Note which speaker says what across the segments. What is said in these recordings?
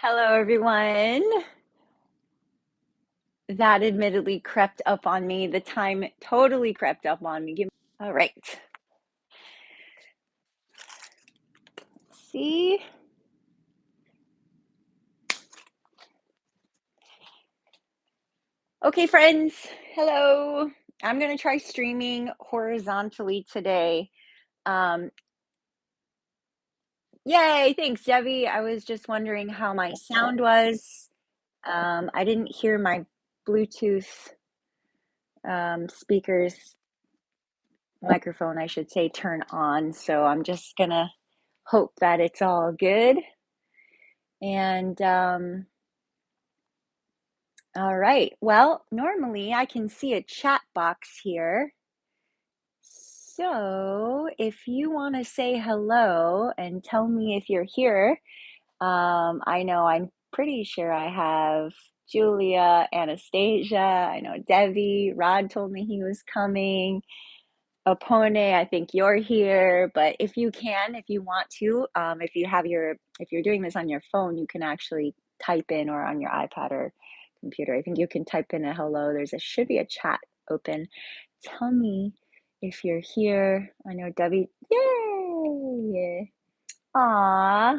Speaker 1: Hello, everyone. That admittedly crept up on me. The time totally crept up on me. All right. See? Okay, friends. Hello. I'm going to try streaming horizontally today. Um, Yay. Thanks, Debbie. I was just wondering how my sound was. I didn't hear my Bluetooth speakers, microphone, I should say, turn on. So I'm just going to hope that it's all good. And all right. Well, normally I can see a chat box here. So if you want to say hello and tell me if you're here, I know I'm pretty sure I have Julia, Anastasia, I know Debbie, Rod told me he was coming. Opone, I think you're here, but if you can, if you want to, if you're doing this on your phone, you can actually type in or on your iPad or computer. I think you can type in a hello. Should be a chat open. Tell me if you're here. I know Debbie. Yay! Aw.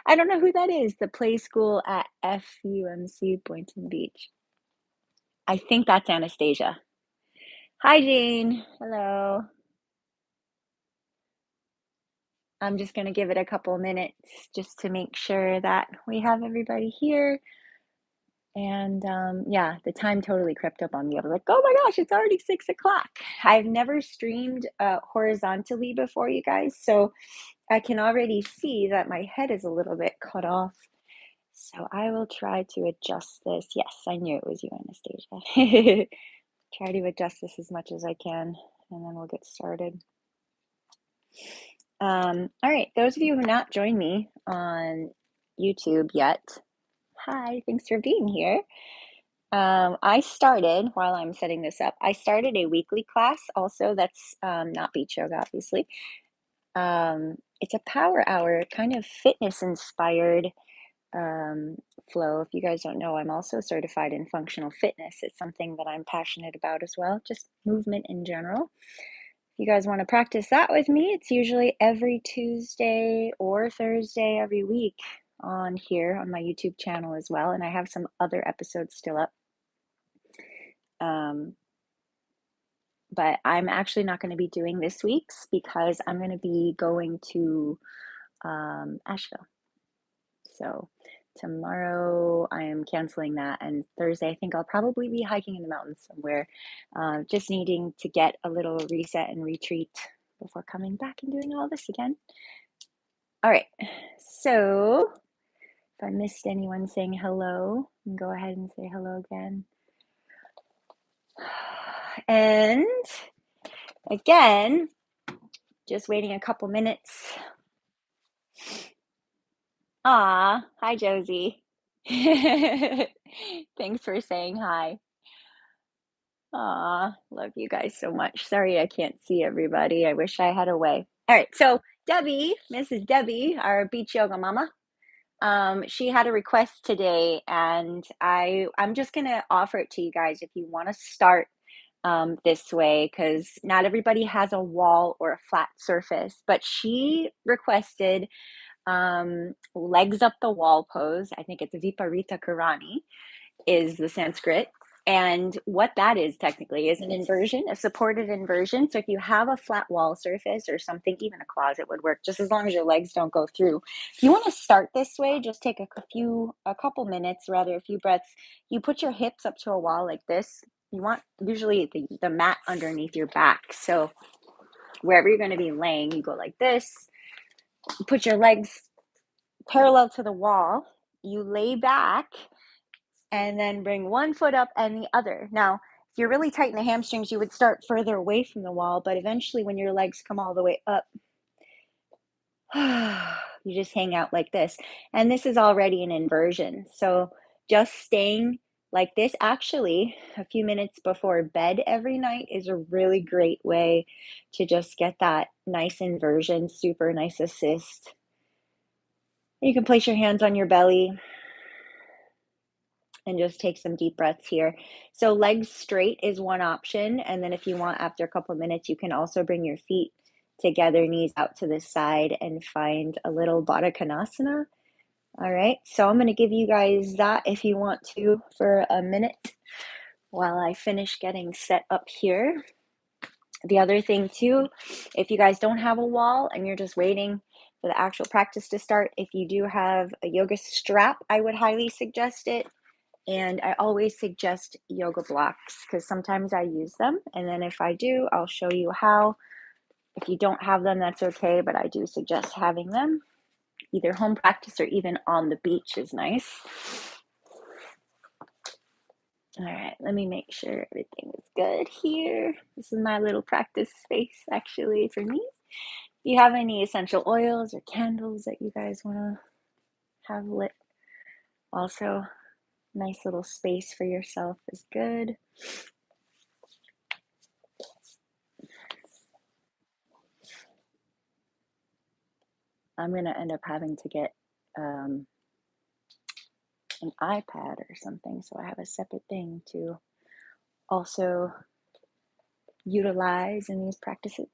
Speaker 1: I don't know who that is. The play school at FUMC Boynton Beach. I think that's Anastasia. Hi, Jane. Hello. I'm just going to give it a couple minutes just to make sure that we have everybody here. And yeah, the time totally crept up on me. I was like, oh my gosh, it's already 6 o'clock. I've never streamed horizontally before, you guys. So I can already see that my head is a little bit cut off. So I will try to adjust this. Yes, I knew it was you, Anastasia. Try to adjust this as much as I can, and then we'll get started. All right, those of you who have not joined me on YouTube yet, hi, thanks for being here. I started, while I'm setting this up, I started a weekly class also that's not beach yoga, obviously. It's a power hour, kind of fitness inspired flow. If you guys don't know, I'm also certified in functional fitness. It's something that I'm passionate about as well, just movement in general. If you guys want to practice that with me, it's usually every Tuesday or Thursday every week on here on my YouTube channel as well. And I have some other episodes still up. But I'm actually not going to be doing this week's because I'm going to be going to Asheville. So tomorrow I am canceling that, and Thursday I think I'll probably be hiking in the mountains somewhere, just needing to get a little reset and retreat before coming back and doing all this again. All right, so if I missed anyone saying hello, go ahead and say hello again. And again, just waiting a couple minutes. Ah, hi Josie. Thanks for saying hi. Aw, love you guys so much. Sorry I can't see everybody. I wish I had a way. All right, so Debbie, Mrs. Debbie, our beach yoga mama, she had a request today, and I'm just gonna offer it to you guys if you want to start this way, because not everybody has a wall or a flat surface. But she requested legs up the wall pose. I think it's Viparita Karani is the Sanskrit. And what that is technically is an inversion, a supported inversion. So if you have a flat wall surface or something, even a closet would work, just as long as your legs don't go through. If you want to start this way, just take a couple minutes, rather a few breaths. You put your hips up to a wall like this. You want usually the mat underneath your back. So wherever you're going to be laying, you go like this. You put your legs parallel to the wall. You lay back and then bring one foot up and the other. Now, if you're really tight in the hamstrings, you would start further away from the wall, but eventually when your legs come all the way up, you just hang out like this. And this is already an inversion. So just staying like this, actually, a few minutes before bed every night is a really great way to just get that nice inversion, super nice assist. You can place your hands on your belly. and just take some deep breaths here. So legs straight is one option. And then if you want, after a couple of minutes, you can also bring your feet together, knees out to the side, and find a little Baddha Konasana. All right, so I'm going to give you guys that if you want to for a minute while I finish getting set up here. The other thing too, if you guys don't have a wall and you're just waiting for the actual practice to start, if you do have a yoga strap, I would highly suggest it. And I always suggest yoga blocks because sometimes I use them. And then if I do, I'll show you how. If you don't have them, that's okay, but I do suggest having them. Either home practice or even on the beach is nice. All right, let me make sure everything is good here. This is my little practice space actually for me. If you have any essential oils or candles that you guys want to have lit, also nice little space for yourself is good. I'm going to end up having to get an iPad or something, so I have a separate thing to also utilize in these practices.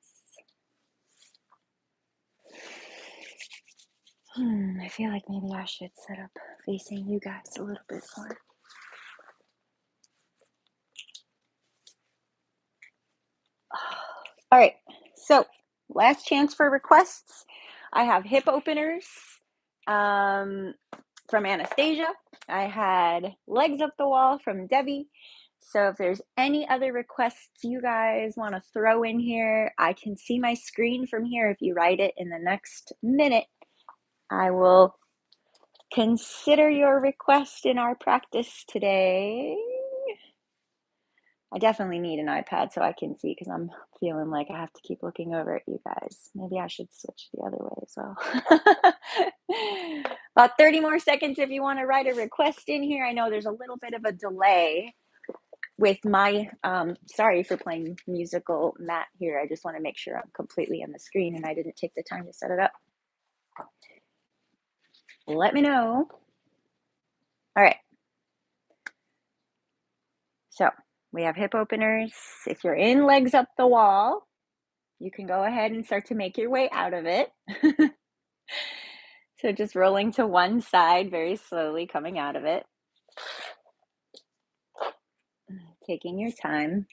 Speaker 1: I feel like maybe I should set up facing you guys a little bit more. All right, so last chance for requests. I have hip openers from Anastasia. I had legs up the wall from Debbie. So if there's any other requests you guys want to throw in here, I can see my screen from here. If you write it in the next minute, I will consider your request in our practice today. I definitely need an iPad so I can see because I'm feeling like I have to keep looking over at you guys. Maybe I should switch the other way as well. About 30 more seconds if you want to write a request in here. I know there's a little bit of a delay with my, sorry for playing musical mat here. I just want to make sure I'm completely on the screen and I didn't take the time to set it up. Let me know. All right. So we have hip openers. If you're in legs up the wall, you can go ahead and start to make your way out of it. So just rolling to one side, very slowly coming out of it. Taking your time.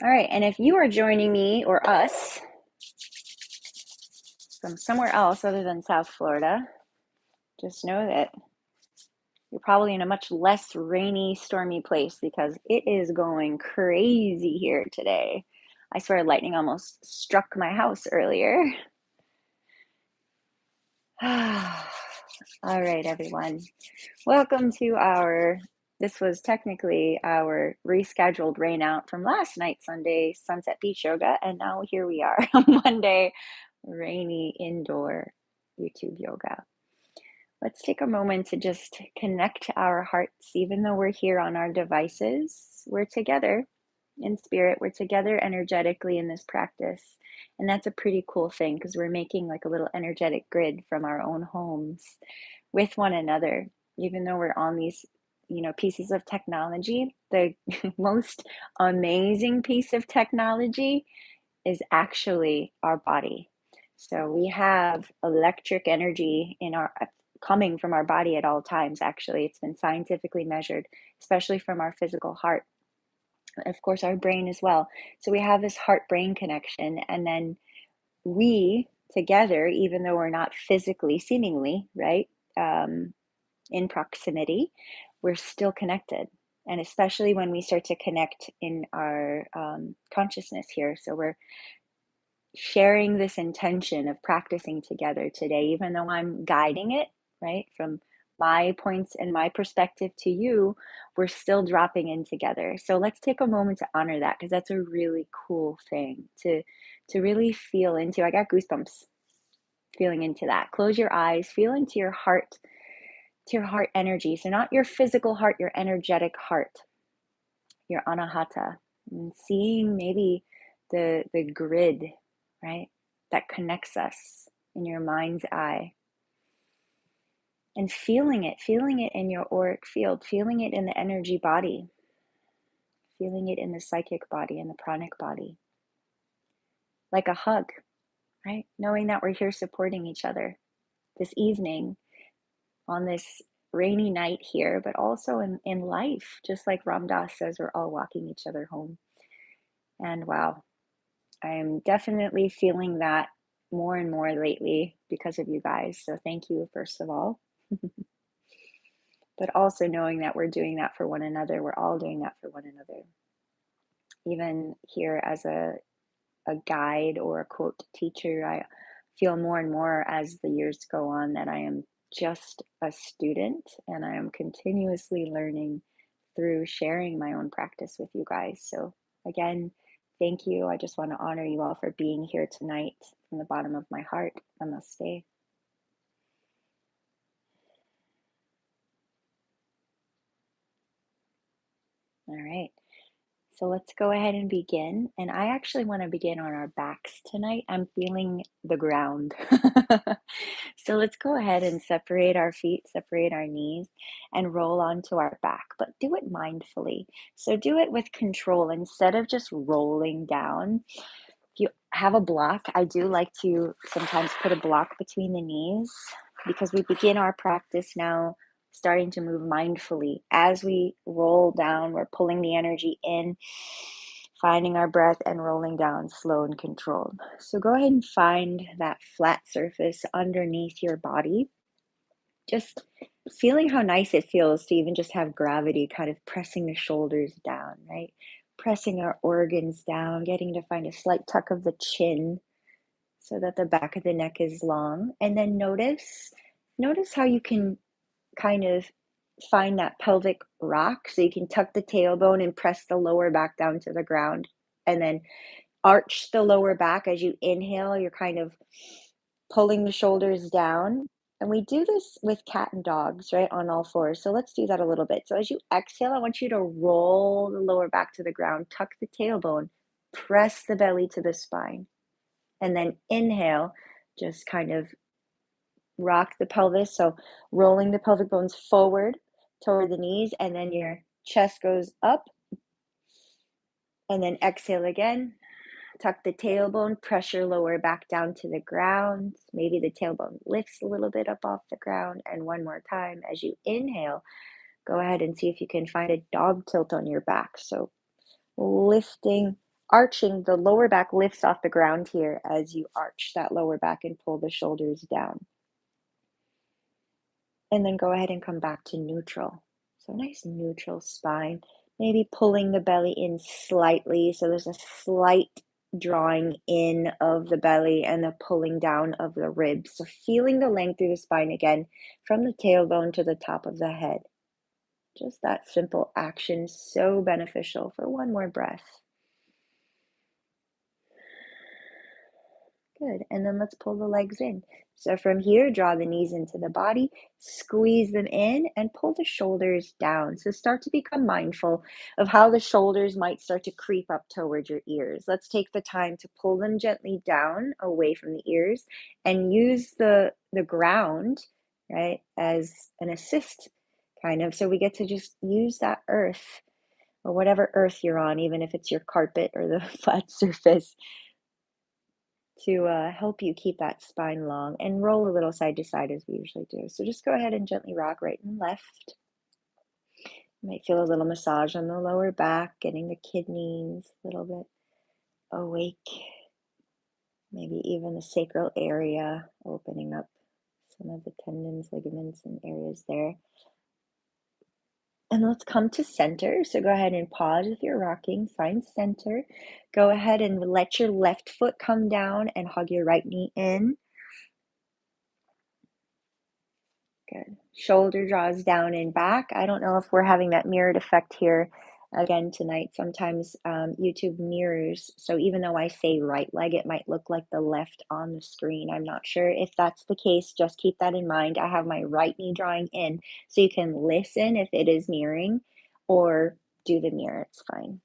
Speaker 1: All right, and if you are joining me or us from somewhere else other than South Florida, just know that you're probably in a much less rainy, stormy place because it is going crazy here today. I swear lightning almost struck my house earlier. All right, everyone. Welcome to this was technically our rescheduled rain out from last night, Sunday, Sunset Beach Yoga, and now here we are, Monday, rainy indoor YouTube yoga. Let's take a moment to just connect our hearts, even though we're here on our devices. We're together in spirit, we're together energetically in this practice. And that's a pretty cool thing because we're making like a little energetic grid from our own homes with one another, even though we're on these, pieces of technology. The most amazing piece of technology is actually our body. So we have electric energy coming from our body at all times. Actually, it's been scientifically measured, especially from our physical heart. Of course, our brain as well. So we have this heart-brain connection, and then we together, even though we're not physically, seemingly, right, in proximity, we're still connected. And especially when we start to connect in our consciousness here. So we're sharing this intention of practicing together today, even though I'm guiding it, right, from my points and my perspective to you, we're still dropping in together. So let's take a moment to honor that because that's a really cool thing to really feel into. I got goosebumps feeling into that. Close your eyes, feel into your heart, to your heart energy. So not your physical heart, your energetic heart, your anahata, and seeing maybe the grid, right? That connects us in your mind's eye. And feeling it in your auric field, feeling it in the energy body, feeling it in the psychic body and the pranic body. Like a hug, right? Knowing that we're here supporting each other this evening on this rainy night here, but also in life, just like Ram Dass says, we're all walking each other home. And wow, I am definitely feeling that more and more lately because of you guys. So thank you, first of all. But also knowing that we're doing that for one another. We're all doing that for one another. Even here as a guide or a quote teacher, I feel more and more as the years go on that I am just a student and I am continuously learning through sharing my own practice with you guys. So, again, thank you. I just want to honor you all for being here tonight from the bottom of my heart. Namaste. All right. So let's go ahead and begin. And I actually want to begin on our backs tonight. I'm feeling the ground. So let's go ahead and separate our feet, separate our knees, and roll onto our back, but do it mindfully. So do it with control instead of just rolling down. If you have a block, I do like to sometimes put a block between the knees because we begin our practice now starting to move mindfully. As we roll down, we're pulling the energy in, finding our breath, and rolling down slow and controlled. So go ahead and find that flat surface underneath your body. Just feeling how nice it feels to even just have gravity kind of pressing the shoulders down, right? Pressing our organs down, getting to find a slight tuck of the chin so that the back of the neck is long. And then notice how you can kind of find that pelvic rock so you can tuck the tailbone and press the lower back down to the ground. And then arch the lower back as you inhale. You're kind of pulling the shoulders down. And we do this with cat and dogs, right, on all fours. So let's do that a little bit. So as you exhale, I want you to roll the lower back to the ground, tuck the tailbone, press the belly to the spine. And then inhale, just kind of rock the pelvis. So rolling the pelvic bones forward toward the knees, and then your chest goes up. And then exhale again. Tuck the tailbone, press your lower back down to the ground. Maybe the tailbone lifts a little bit up off the ground. And one more time, as you inhale, go ahead and see if you can find a dog tilt on your back. So lifting, arching, the lower back lifts off the ground here as you arch that lower back and pull the shoulders down. And then go ahead and come back to neutral. So nice neutral spine. Maybe pulling the belly in slightly. So there's a slight drawing in of the belly and the pulling down of the ribs. So feeling the length through the spine again from the tailbone to the top of the head. Just that simple action, so beneficial for one more breath. Good. And then let's pull the legs in. So from here, draw the knees into the body, squeeze them in, and pull the shoulders down. So start to become mindful of how the shoulders might start to creep up towards your ears. Let's take the time to pull them gently down away from the ears and use the ground, right, as an assist kind of. So we get to just use that earth or whatever earth you're on, even if it's your carpet or the flat surface to help you keep that spine long and roll a little side to side as we usually do. So just go ahead and gently rock right and left. You might feel a little massage on the lower back, getting the kidneys a little bit awake. Maybe even the sacral area, opening up some of the tendons, ligaments, and areas there. And let's come to center. So go ahead and pause if you're rocking, find center. Go ahead and let your left foot come down and hug your right knee in. Good. Shoulder draws down and back. I don't know if we're having that mirrored effect here again tonight. Sometimes YouTube mirrors. So even though I say right leg, it might look like the left on the screen. I'm not sure if that's the case. Just keep that in mind. I have my right knee drawing in so you can listen if it is mirroring or do the mirror. It's fine.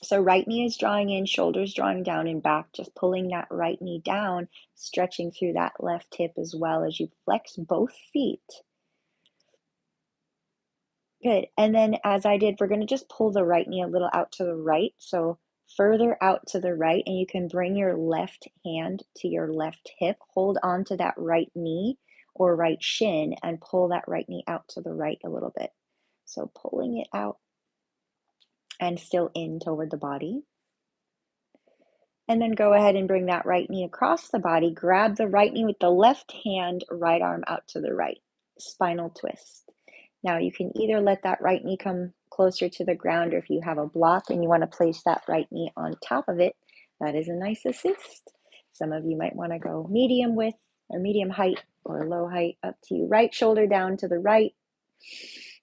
Speaker 1: So right knee is drawing in, shoulders drawing down and back, just pulling that right knee down, stretching through that left hip as well as you flex both feet. Good. And then as I did, we're going to just pull the right knee a little out to the right. So further out to the right, and you can bring your left hand to your left hip, hold on to that right knee or right shin and pull that right knee out to the right a little bit. So pulling it out and still in toward the body. And then go ahead and bring that right knee across the body. Grab the right knee with the left hand, right arm out to the right. Spinal twist. Now you can either let that right knee come closer to the ground, or if you have a block and you want to place that right knee on top of it, that is a nice assist. Some of you might want to go medium width or medium height or low height, up to you. Right shoulder down to the right.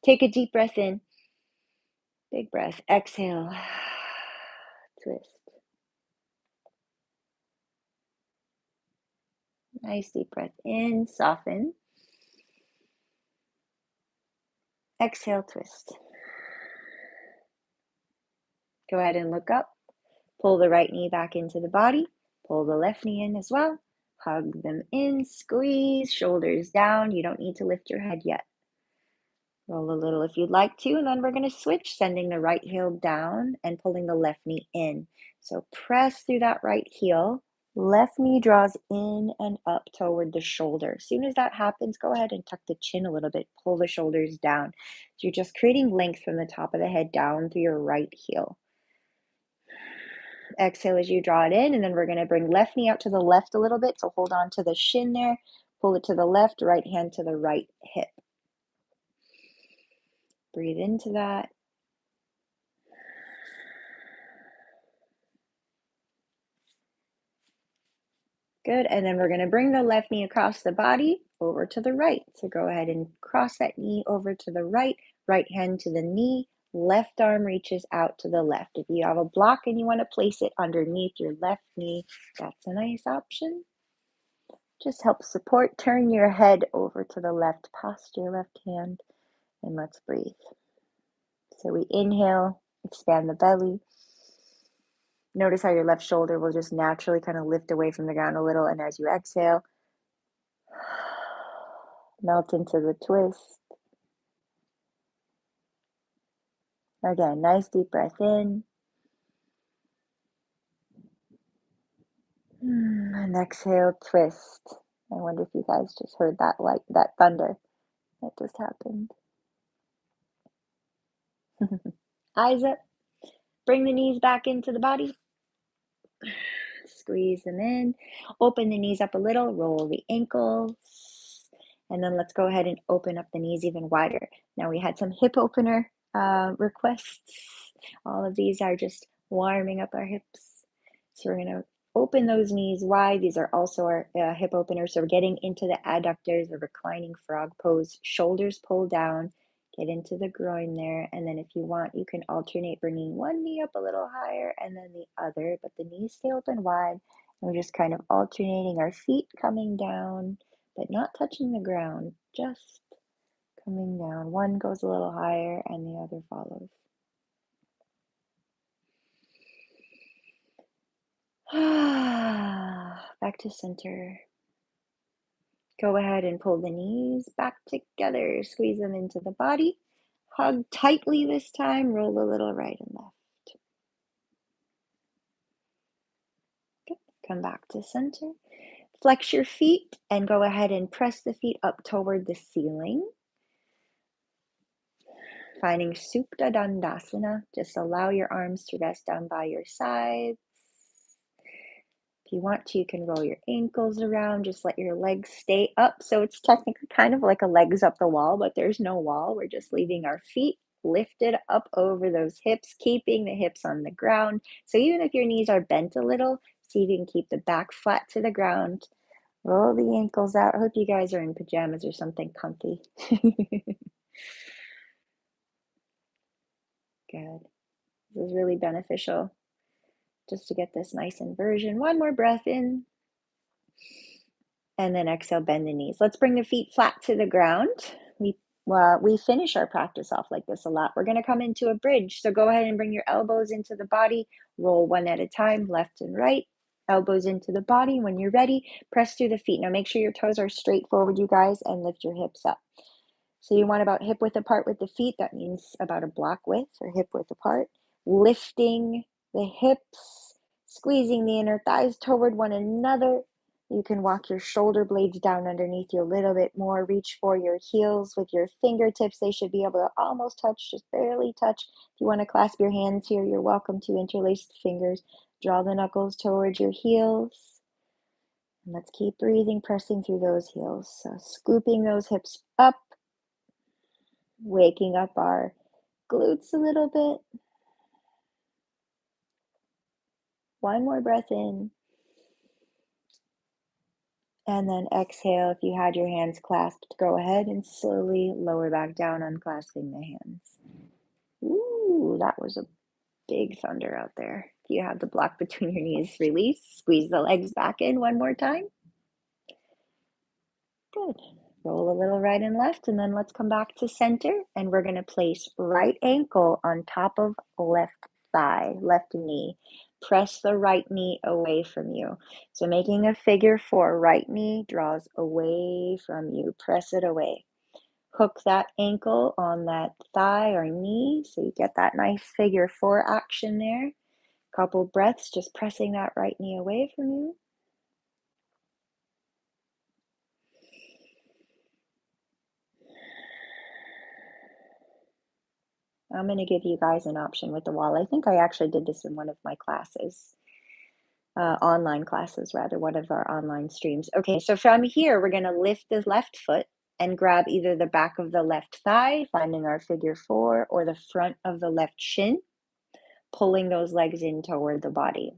Speaker 1: Take a deep breath in. Big breath. Exhale. Twist. Nice deep breath in, soften. Exhale, twist. Go ahead and look up. Pull the right knee back into the body. Pull the left knee in as well. Hug them in, squeeze, shoulders down. You don't need to lift your head yet. Roll a little if you'd like to, and then we're going to switch, sending the right heel down and pulling the left knee in. So press through that right heel. Left knee draws in and up toward the shoulder. As soon as that happens, go ahead and tuck the chin a little bit. Pull the shoulders down. So you're just creating length from the top of the head down through your right heel. Exhale as you draw it in, and then we're going to bring left knee out to the left a little bit. So hold on to the shin there. Pull it to the left, right hand to the right hip. Breathe into that. Good, and then we're going to bring the left knee across the body over to the right. So go ahead and cross that knee over to the right, right hand to the knee, left arm reaches out to the left. If you have a block and you want to place it underneath your left knee, that's a nice option. Just help support. Turn your head over to the left, past your left hand, and let's breathe. So we inhale, expand the belly. Notice how your left shoulder will just naturally kind of lift away from the ground a little, and as you exhale, melt into the twist. Again, nice deep breath in. And exhale, twist. I wonder if you guys just heard that that thunder that just happened. Eyes up. Bring the knees back into the body. Squeeze them in. Open the knees up a little. Roll the ankles. And then let's go ahead and open up the knees even wider. Now we had some hip opener requests. All of these are just warming up our hips. So we're going to open those knees wide. These are also our hip openers. So we're getting into the adductors, the reclining frog pose. Shoulders pull down. Get into the groin there. And then if you want, you can alternate bringing one knee up a little higher and then the other. But the knees stay open wide. And we're just kind of alternating our feet coming down, but not touching the ground, just coming down. One goes a little higher and the other follows. Back to center. Go ahead and pull the knees back together. Squeeze them into the body. Hug tightly this time. Roll a little right and left. Good. Come back to center. Flex your feet and go ahead and press the feet up toward the ceiling. Finding Supta Dandasana, just allow your arms to rest down by your sides. If you want to, you can roll your ankles around, just let your legs stay up. So it's technically kind of like a legs up the wall, but there's no wall. We're just leaving our feet lifted up over those hips, keeping the hips on the ground. So even if your knees are bent a little, see if you can keep the back flat to the ground. Roll the ankles out. I hope you guys are in pajamas or something comfy. Good. This is really beneficial just to get this nice inversion. One more breath in. And then exhale, bend the knees. Let's bring the feet flat to the ground. We Well, we finish our practice off like this a lot. We're going to come into a bridge. So go ahead and bring your elbows into the body. Roll one at a time, left and right. Elbows into the body. When you're ready, press through the feet. Now make sure your toes are straight forward, you guys, and lift your hips up. So you want about hip width apart with the feet. That means about a block width or hip width apart. Lifting the hips, squeezing the inner thighs toward one another. You can walk your shoulder blades down underneath you a little bit more. Reach for your heels with your fingertips. They should be able to almost touch, just barely touch. If you want to clasp your hands here, you're welcome to interlace the fingers. Draw the knuckles towards your heels. And let's keep breathing, pressing through those heels. So scooping those hips up, waking up our glutes a little bit. One more breath in. And then exhale. If you had your hands clasped, go ahead and slowly lower back down, unclasping the hands. Ooh, that was a big thunder out there. If you have the block between your knees, release. Squeeze the legs back in one more time. Good. Roll a little right and left, and then let's come back to center, and we're going to place right ankle on top of left thigh, left knee. Press the right knee away from you. So making a figure four, right knee draws away from you. Press it away. Hook that ankle on that thigh or knee, so you get that nice figure four action there. Couple breaths, just pressing that right knee away from you. I'm going to give you guys an option with the wall. I think I actually did this in one of my classes, online classes rather, one of our online streams. Okay, so from here, we're going to lift the left foot and grab either the back of the left thigh, finding our figure four, or the front of the left shin, pulling those legs in toward the body.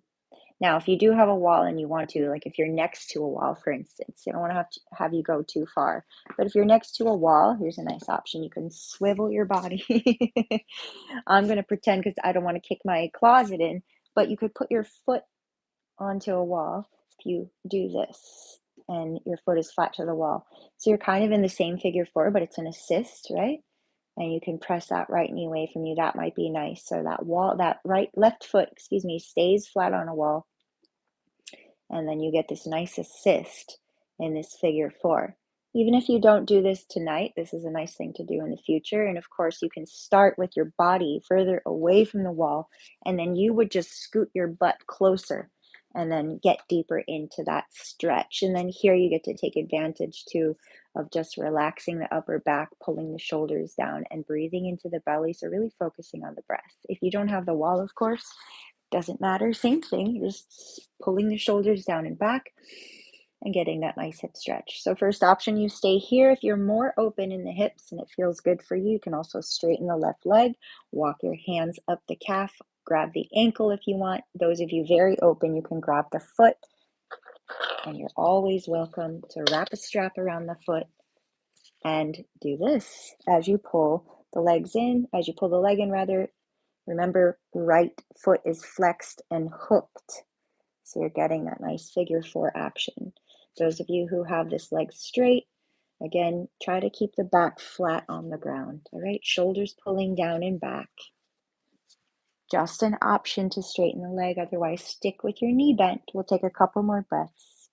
Speaker 1: Now, if you do have a wall and you want to, like if you're next to a wall, for instance, you don't want to have you go too far. But if you're next to a wall, here's a nice option. You can swivel your body. I'm going to pretend because I don't want to kick my closet in, but you could put your foot onto a wall if you do this and your foot is flat to the wall. So you're kind of in the same figure four, but it's an assist, right? And you can press that right knee away from you. That might be nice. So that wall, that left foot, excuse me, stays flat on a wall. And then you get this nice assist in this figure four. Even if you don't do this tonight, this is a nice thing to do in the future. And of course, you can start with your body further away from the wall, and then you would just scoot your butt closer and then get deeper into that stretch. And then here you get to take advantage too of just relaxing the upper back, pulling the shoulders down, and breathing into the belly. So really focusing on the breath. If you don't have the wall, of course, doesn't matter, same thing, just pulling the shoulders down and back and getting that nice hip stretch. So first option, you stay here. If you're more open in the hips and it feels good for you, you can also straighten the left leg, walk your hands up the calf, grab the ankle if you want. Those of you very open, you can grab the foot, and you're always welcome to wrap a strap around the foot and do this as you pull the legs in, as you pull the leg in rather. Remember, right foot is flexed and hooked. So you're getting that nice figure four action. Those of you who have this leg straight, again, try to keep the back flat on the ground. All right, shoulders pulling down and back. Just an option to straighten the leg, otherwise stick with your knee bent. We'll take a couple more breaths.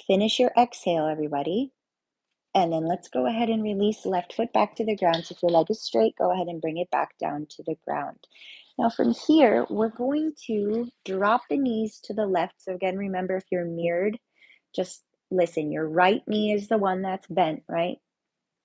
Speaker 1: Finish your exhale, everybody. And then let's go ahead and release left foot back to the ground. So if your leg is straight, go ahead and bring it back down to the ground. Now from here, we're going to drop the knees to the left. So again, remember if you're mirrored, just listen, your right knee is the one that's bent, right?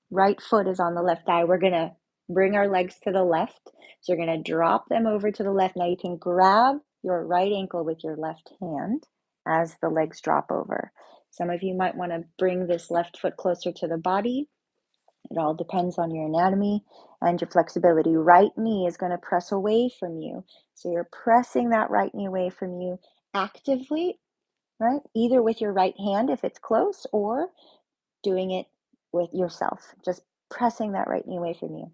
Speaker 1: Right foot is on the left thigh. We're going to bring our legs to the left. So you're going to drop them over to the left. Now you can grab your right ankle with your left hand as the legs drop over. Some of you might want to bring this left foot closer to the body. It all depends on your anatomy and your flexibility. Right knee is going to press away from you. So you're pressing that right knee away from you actively, right? Either with your right hand if it's close, or doing it with yourself. Just pressing that right knee away from you,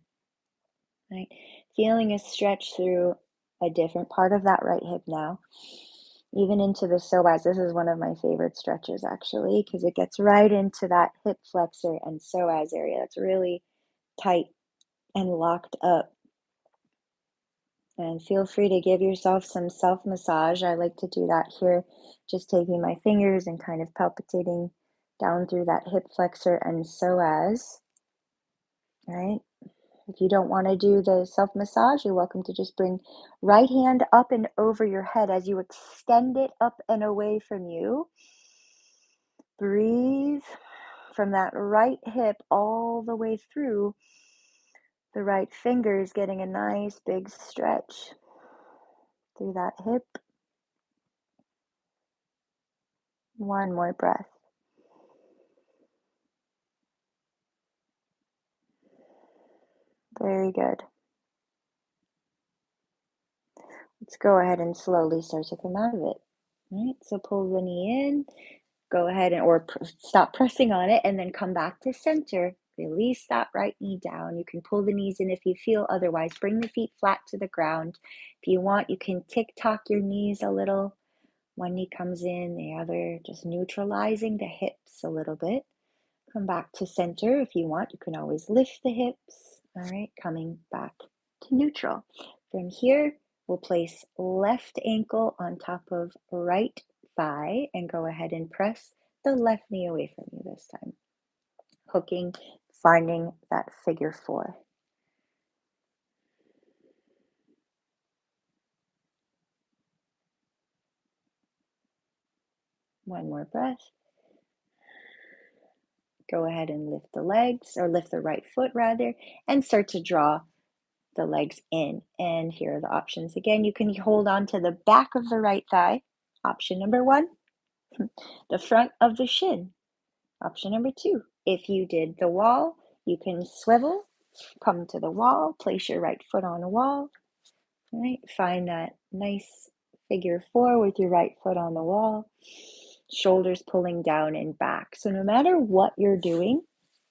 Speaker 1: right? Feeling a stretch through a different part of that right hip now. even into the psoas. This is one of my favorite stretches actually, because it gets right into that hip flexor and psoas area. That's really tight and locked up. And feel free to give yourself some self massage. I like to do that here, just taking my fingers and kind of palpitating down through that hip flexor and psoas. Right? If you don't want to do the self massage, you're welcome to just bring right hand up and over your head as you extend it up and away from you. Breathe from that right hip all the way through the right fingers, getting a nice big stretch through that hip. One more breath. Very good. Let's go ahead and slowly start to come out of it. All right, so pull the knee in, go ahead and stop pressing on it and then come back to center. Release that right knee down. You can pull the knees in if you feel otherwise. Bring the feet flat to the ground. If you want, you can tick-tock your knees a little. One knee comes in, the other, just neutralizing the hips a little bit. Come back to center if you want. You can always lift the hips. All right, coming back to neutral. From here, we'll place left ankle on top of right thigh and go ahead and press the left knee away from you this time. Hooking, finding that figure four. One more breath. Go ahead and lift the legs, or lift the right foot rather, and start to draw the legs in. And here are the options again. You can hold on to the back of the right thigh. Option number one, the front of the shin. Option number two, if you did the wall, you can swivel, come to the wall, place your right foot on the wall. All right, find that nice figure four with your right foot on the wall, shoulders pulling down and back. So no matter what you're doing,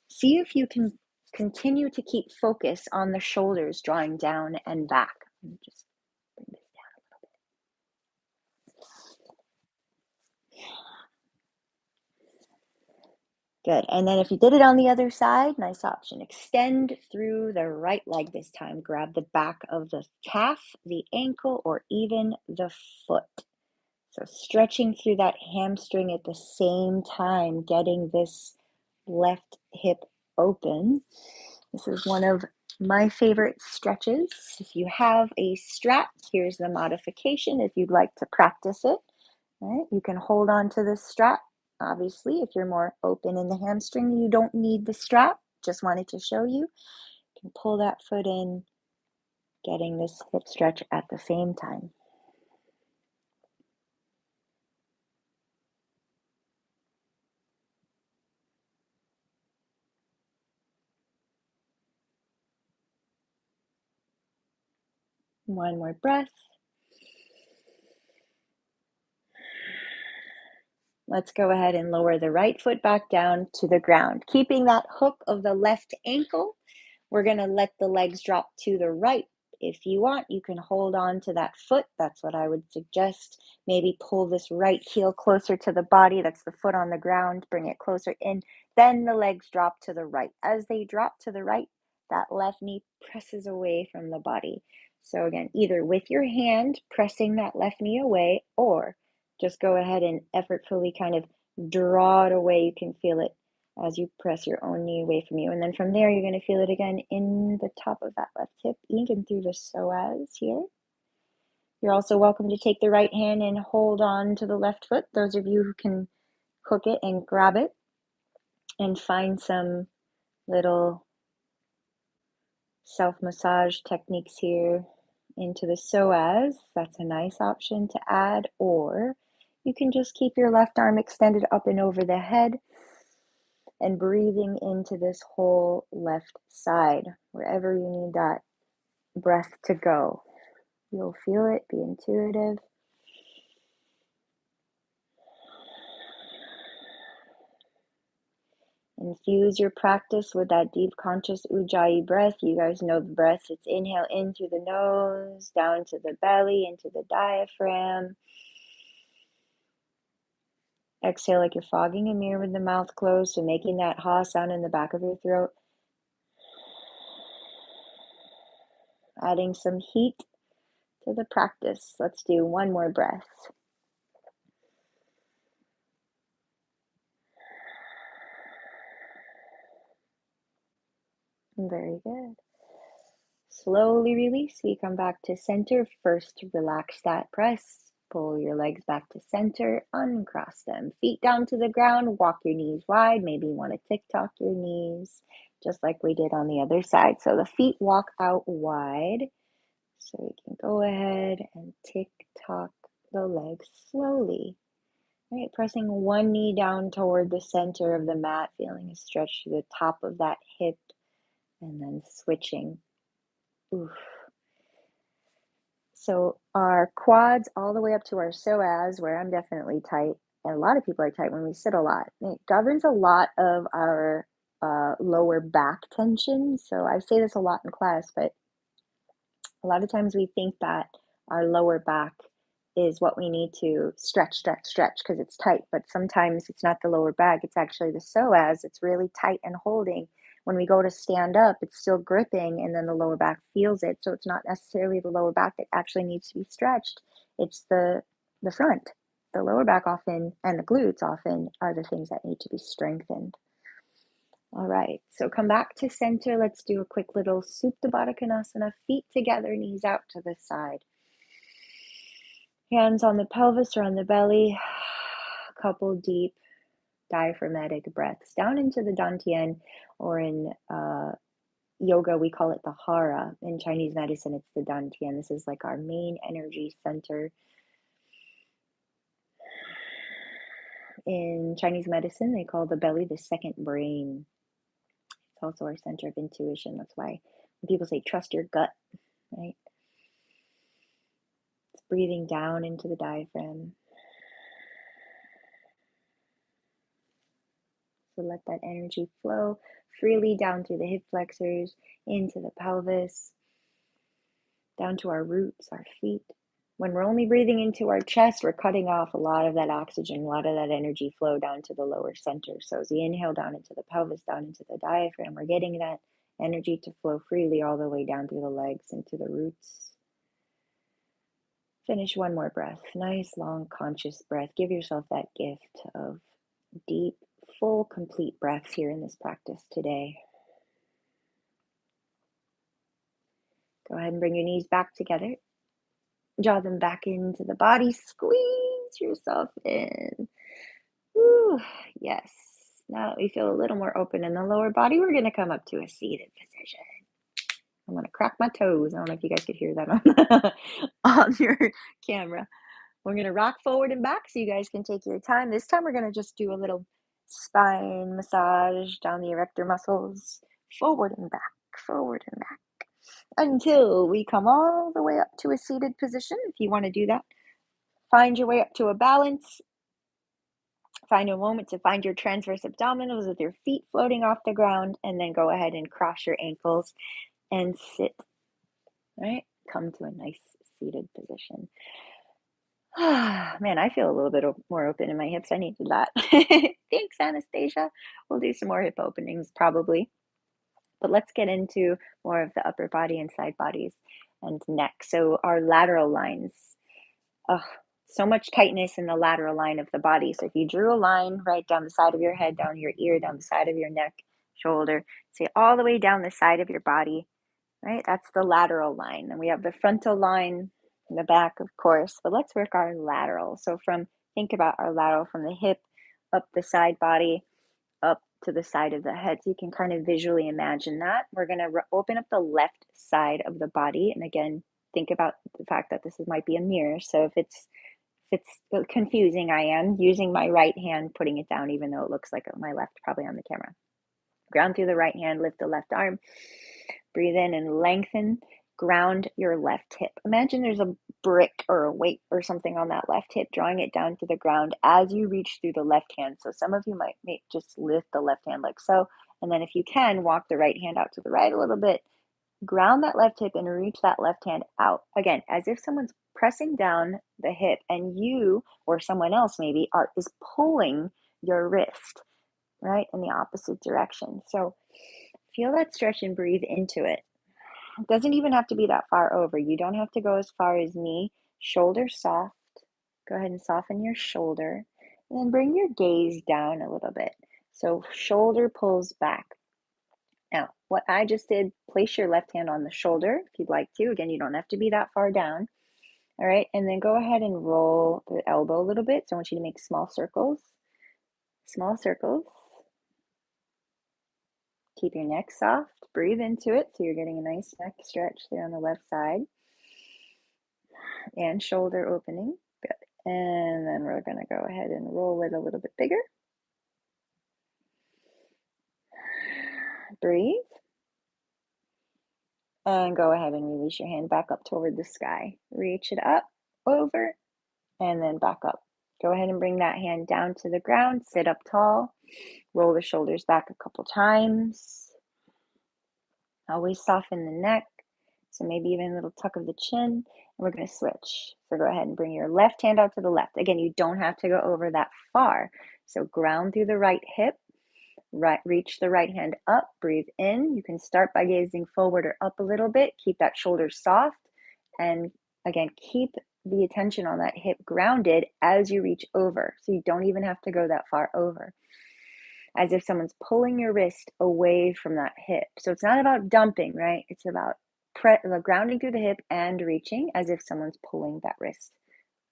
Speaker 1: see if you can continue to keep focus on the shoulders drawing down and back. Just bring this down. Good. And then if you did it on the other side, nice option. Extend through the right leg this time. Grab the back of the calf, the ankle, or even the foot. So stretching through that hamstring at the same time, getting this left hip open. This is one of my favorite stretches. If you have a strap, here's the modification if you'd like to practice it. All right, you can hold on to this strap. Obviously, if you're more open in the hamstring, you don't need the strap. Just wanted to show you. You can pull that foot in, getting this hip stretch at the same time. One more breath. Let's go ahead and lower the right foot back down to the ground, keeping that hook of the left ankle. We're going to let the legs drop to the right. If you want, you can hold on to that foot. That's what I would suggest. Maybe pull this right heel closer to the body. That's the foot on the ground. Bring it closer in. Then the legs drop to the right. As they drop to the right, that left knee presses away from the body. So again, either with your hand pressing that left knee away, or just go ahead and effortfully kind of draw it away. You can feel it as you press your own knee away from you. And then from there, you're going to feel it again in the top of that left hip, even through the psoas here. You're also welcome to take the right hand and hold on to the left foot. Those of you who can hook it and grab it, and find some little self-massage techniques here into the psoas. That's a nice option to add. Or you can just keep your left arm extended up and over the head and breathing into this whole left side, wherever you need that breath to go. You'll feel it, be intuitive. Infuse your practice with that deep conscious Ujjayi breath. You guys know the breath. It's inhale in through the nose, down to the belly, into the diaphragm. Exhale like you're fogging a mirror with the mouth closed, so making that ha sound in the back of your throat. Adding some heat to the practice. Let's do one more breath. Very good. Slowly release. We come back to center. First, relax that press. Pull your legs back to center. Uncross them. Feet down to the ground. Walk your knees wide. Maybe you want to tick-tock your knees, just like we did on the other side. So the feet walk out wide. So we can go ahead and tick-tock the legs slowly. Right, pressing one knee down toward the center of the mat, feeling a stretch to the top of that hip, and then switching. Oof. So our quads all the way up to our psoas, where I'm definitely tight, and a lot of people are tight when we sit a lot. It governs a lot of our lower back tension. So I say this a lot in class, but a lot of times we think that our lower back is what we need to stretch, stretch, stretch because it's tight. But sometimes it's not the lower back, it's actually the psoas. It's really tight and holding. When we go to stand up, it's still gripping, and then the lower back feels it. So it's not necessarily the lower back that actually needs to be stretched. It's the front. The lower back often and the glutes often are the things that need to be strengthened. All right, so come back to center. Let's do a quick little Supta Baddha Konasana, feet together, knees out to the side. Hands on the pelvis or on the belly. A couple deep diaphragmatic breaths down into the dantian, or in yoga, we call it the hara. In Chinese medicine, it's the dantian. This is like our main energy center. In Chinese medicine, they call the belly the second brain. It's also our center of intuition. That's why when people say trust your gut, right? It's breathing down into the diaphragm. So let that energy flow freely down through the hip flexors, into the pelvis, down to our roots, our feet. When we're only breathing into our chest, we're cutting off a lot of that oxygen, a lot of that energy flow down to the lower center. So as we inhale down into the pelvis, down into the diaphragm, we're getting that energy to flow freely all the way down through the legs into the roots. Finish one more breath. Nice, long, conscious breath. Give yourself that gift of deep, full, complete breaths here in this practice today. Go ahead and bring your knees back together. Draw them back into the body. Squeeze yourself in. Woo, yes. Now that we feel a little more open in the lower body, we're going to come up to a seated position. I'm going to crack my toes. I don't know if you guys could hear that on your camera. We're going to rock forward and back so you guys can take your time. This time we're going to just do a little spine massage down the erector muscles, forward and back, until we come all the way up to a seated position. If you want to do that, find your way up to a balance. Find a moment to find your transverse abdominals with your feet floating off the ground, and then go ahead and cross your ankles and sit. Right? Come to a nice seated position. Man, I feel a little bit more open in my hips. I needed that. Thanks, Anastasia. We'll do some more hip openings probably. But let's get into more of the upper body and side bodies and neck. So our lateral lines. Oh, so much tightness in the lateral line of the body. So if you drew a line right down the side of your head, down your ear, down the side of your neck, shoulder, say all the way down the side of your body, right? That's the lateral line. And we have the frontal line in the back, of course, but let's work our lateral. So think about our lateral from the hip up the side body, up to the side of the head. So you can kind of visually imagine that. We're going to open up the left side of the body. And again, think about the fact that might be a mirror. So if it's confusing, I am using my right hand, putting it down, even though it looks like my left probably on the camera. Ground through the right hand, lift the left arm, breathe in and lengthen, ground your left hip. Imagine there's a brick or a weight or something on that left hip, drawing it down to the ground as you reach through the left hand. So some of you might just lift the left hand like so, and then if you can, walk the right hand out to the right a little bit, ground that left hip and reach that left hand out. Again, as if someone's pressing down the hip, and you or someone else maybe is pulling your wrist, right, in the opposite direction. So feel that stretch and breathe into it. It doesn't even have to be that far over. You don't have to go as far as me. Shoulder soft. Go ahead and soften your shoulder. And then bring your gaze down a little bit. So shoulder pulls back. Now, what I just did, place your left hand on the shoulder if you'd like to. Again, you don't have to be that far down. All right, and then go ahead and roll the elbow a little bit. So I want you to make small circles. Small circles. Keep your neck soft. Breathe into it so you're getting a nice neck stretch there on the left side. And shoulder opening. Good. And then we're going to go ahead and roll it a little bit bigger. Breathe. And go ahead and release your hand back up toward the sky. Reach it up, over, and then back up. Go ahead and bring that hand down to the ground. Sit up tall. Roll the shoulders back a couple times. Always soften the neck. So maybe even a little tuck of the chin. And we're going to switch. So go ahead and bring your left hand out to the left. Again, you don't have to go over that far. So ground through the right hip. Reach the right hand up, breathe in. You can start by gazing forward or up a little bit. Keep that shoulder soft. And again, keep the attention on that hip grounded as you reach over. So you don't even have to go that far over. As if someone's pulling your wrist away from that hip. So it's not about dumping, right? It's about grounding through the hip and reaching as if someone's pulling that wrist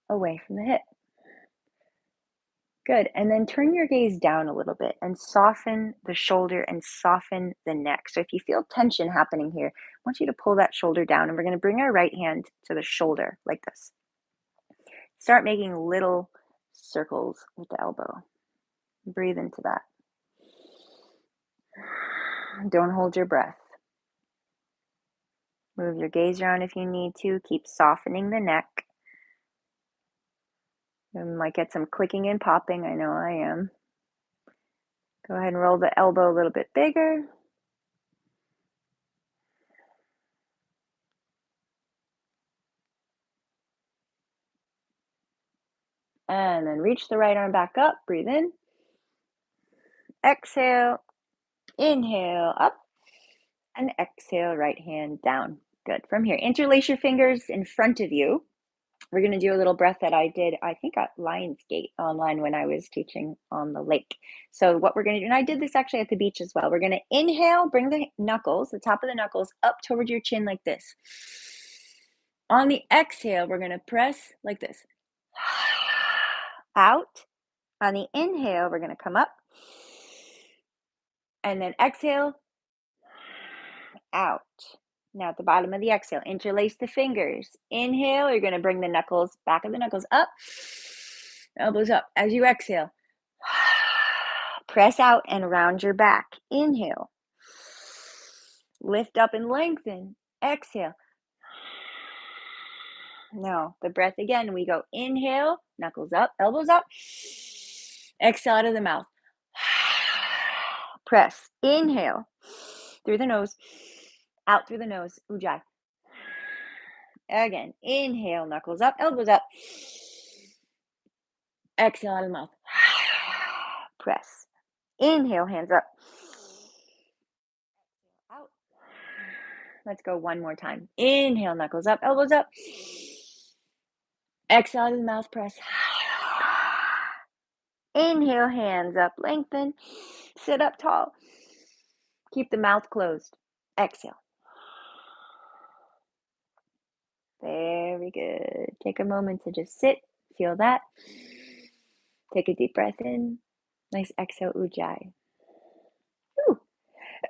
Speaker 1: away from the hip. Good. And then turn your gaze down a little bit and soften the shoulder and soften the neck. So if you feel tension happening here, I want you to pull that shoulder down, and we're going to bring our right hand to the shoulder like this. Start making little circles with the elbow. Breathe into that. Don't hold your breath. Move your gaze around if you need to. Keep softening the neck. You might get some clicking and popping. I know I am. Go ahead and roll the elbow a little bit bigger. And then reach the right arm back up. Breathe in. Exhale. Inhale up. And exhale, right hand down. Good. From here, interlace your fingers in front of you. We're going to do a little breath that I did, I think, at Lionsgate online when I was teaching on the lake. So what we're going to do, and I did this actually at the beach as well. We're going to inhale, bring the knuckles, the top of the knuckles up towards your chin like this. On the exhale, we're going to press like this. Out. On the inhale, we're going to come up. And then exhale. Out. Now at the bottom of the exhale, interlace the fingers. Inhale, you're going to bring the knuckles, back of the knuckles up, elbows up. As you exhale, press out and round your back. Inhale. Lift up and lengthen. Exhale. Now the breath again. We go inhale, knuckles up, elbows up. Exhale out of the mouth. Press. Inhale through the nose. Out through the nose, ujjayi. Again, inhale, knuckles up, elbows up. Exhale out of the mouth. Press. Inhale, hands up. Out. Let's go one more time. Inhale, knuckles up, elbows up. Exhale out of the mouth, press. Inhale, hands up, lengthen. Sit up tall. Keep the mouth closed. Exhale. Very good. Take a moment to just sit, feel that. Take a deep breath in. Nice exhale, ujjayi. Ooh.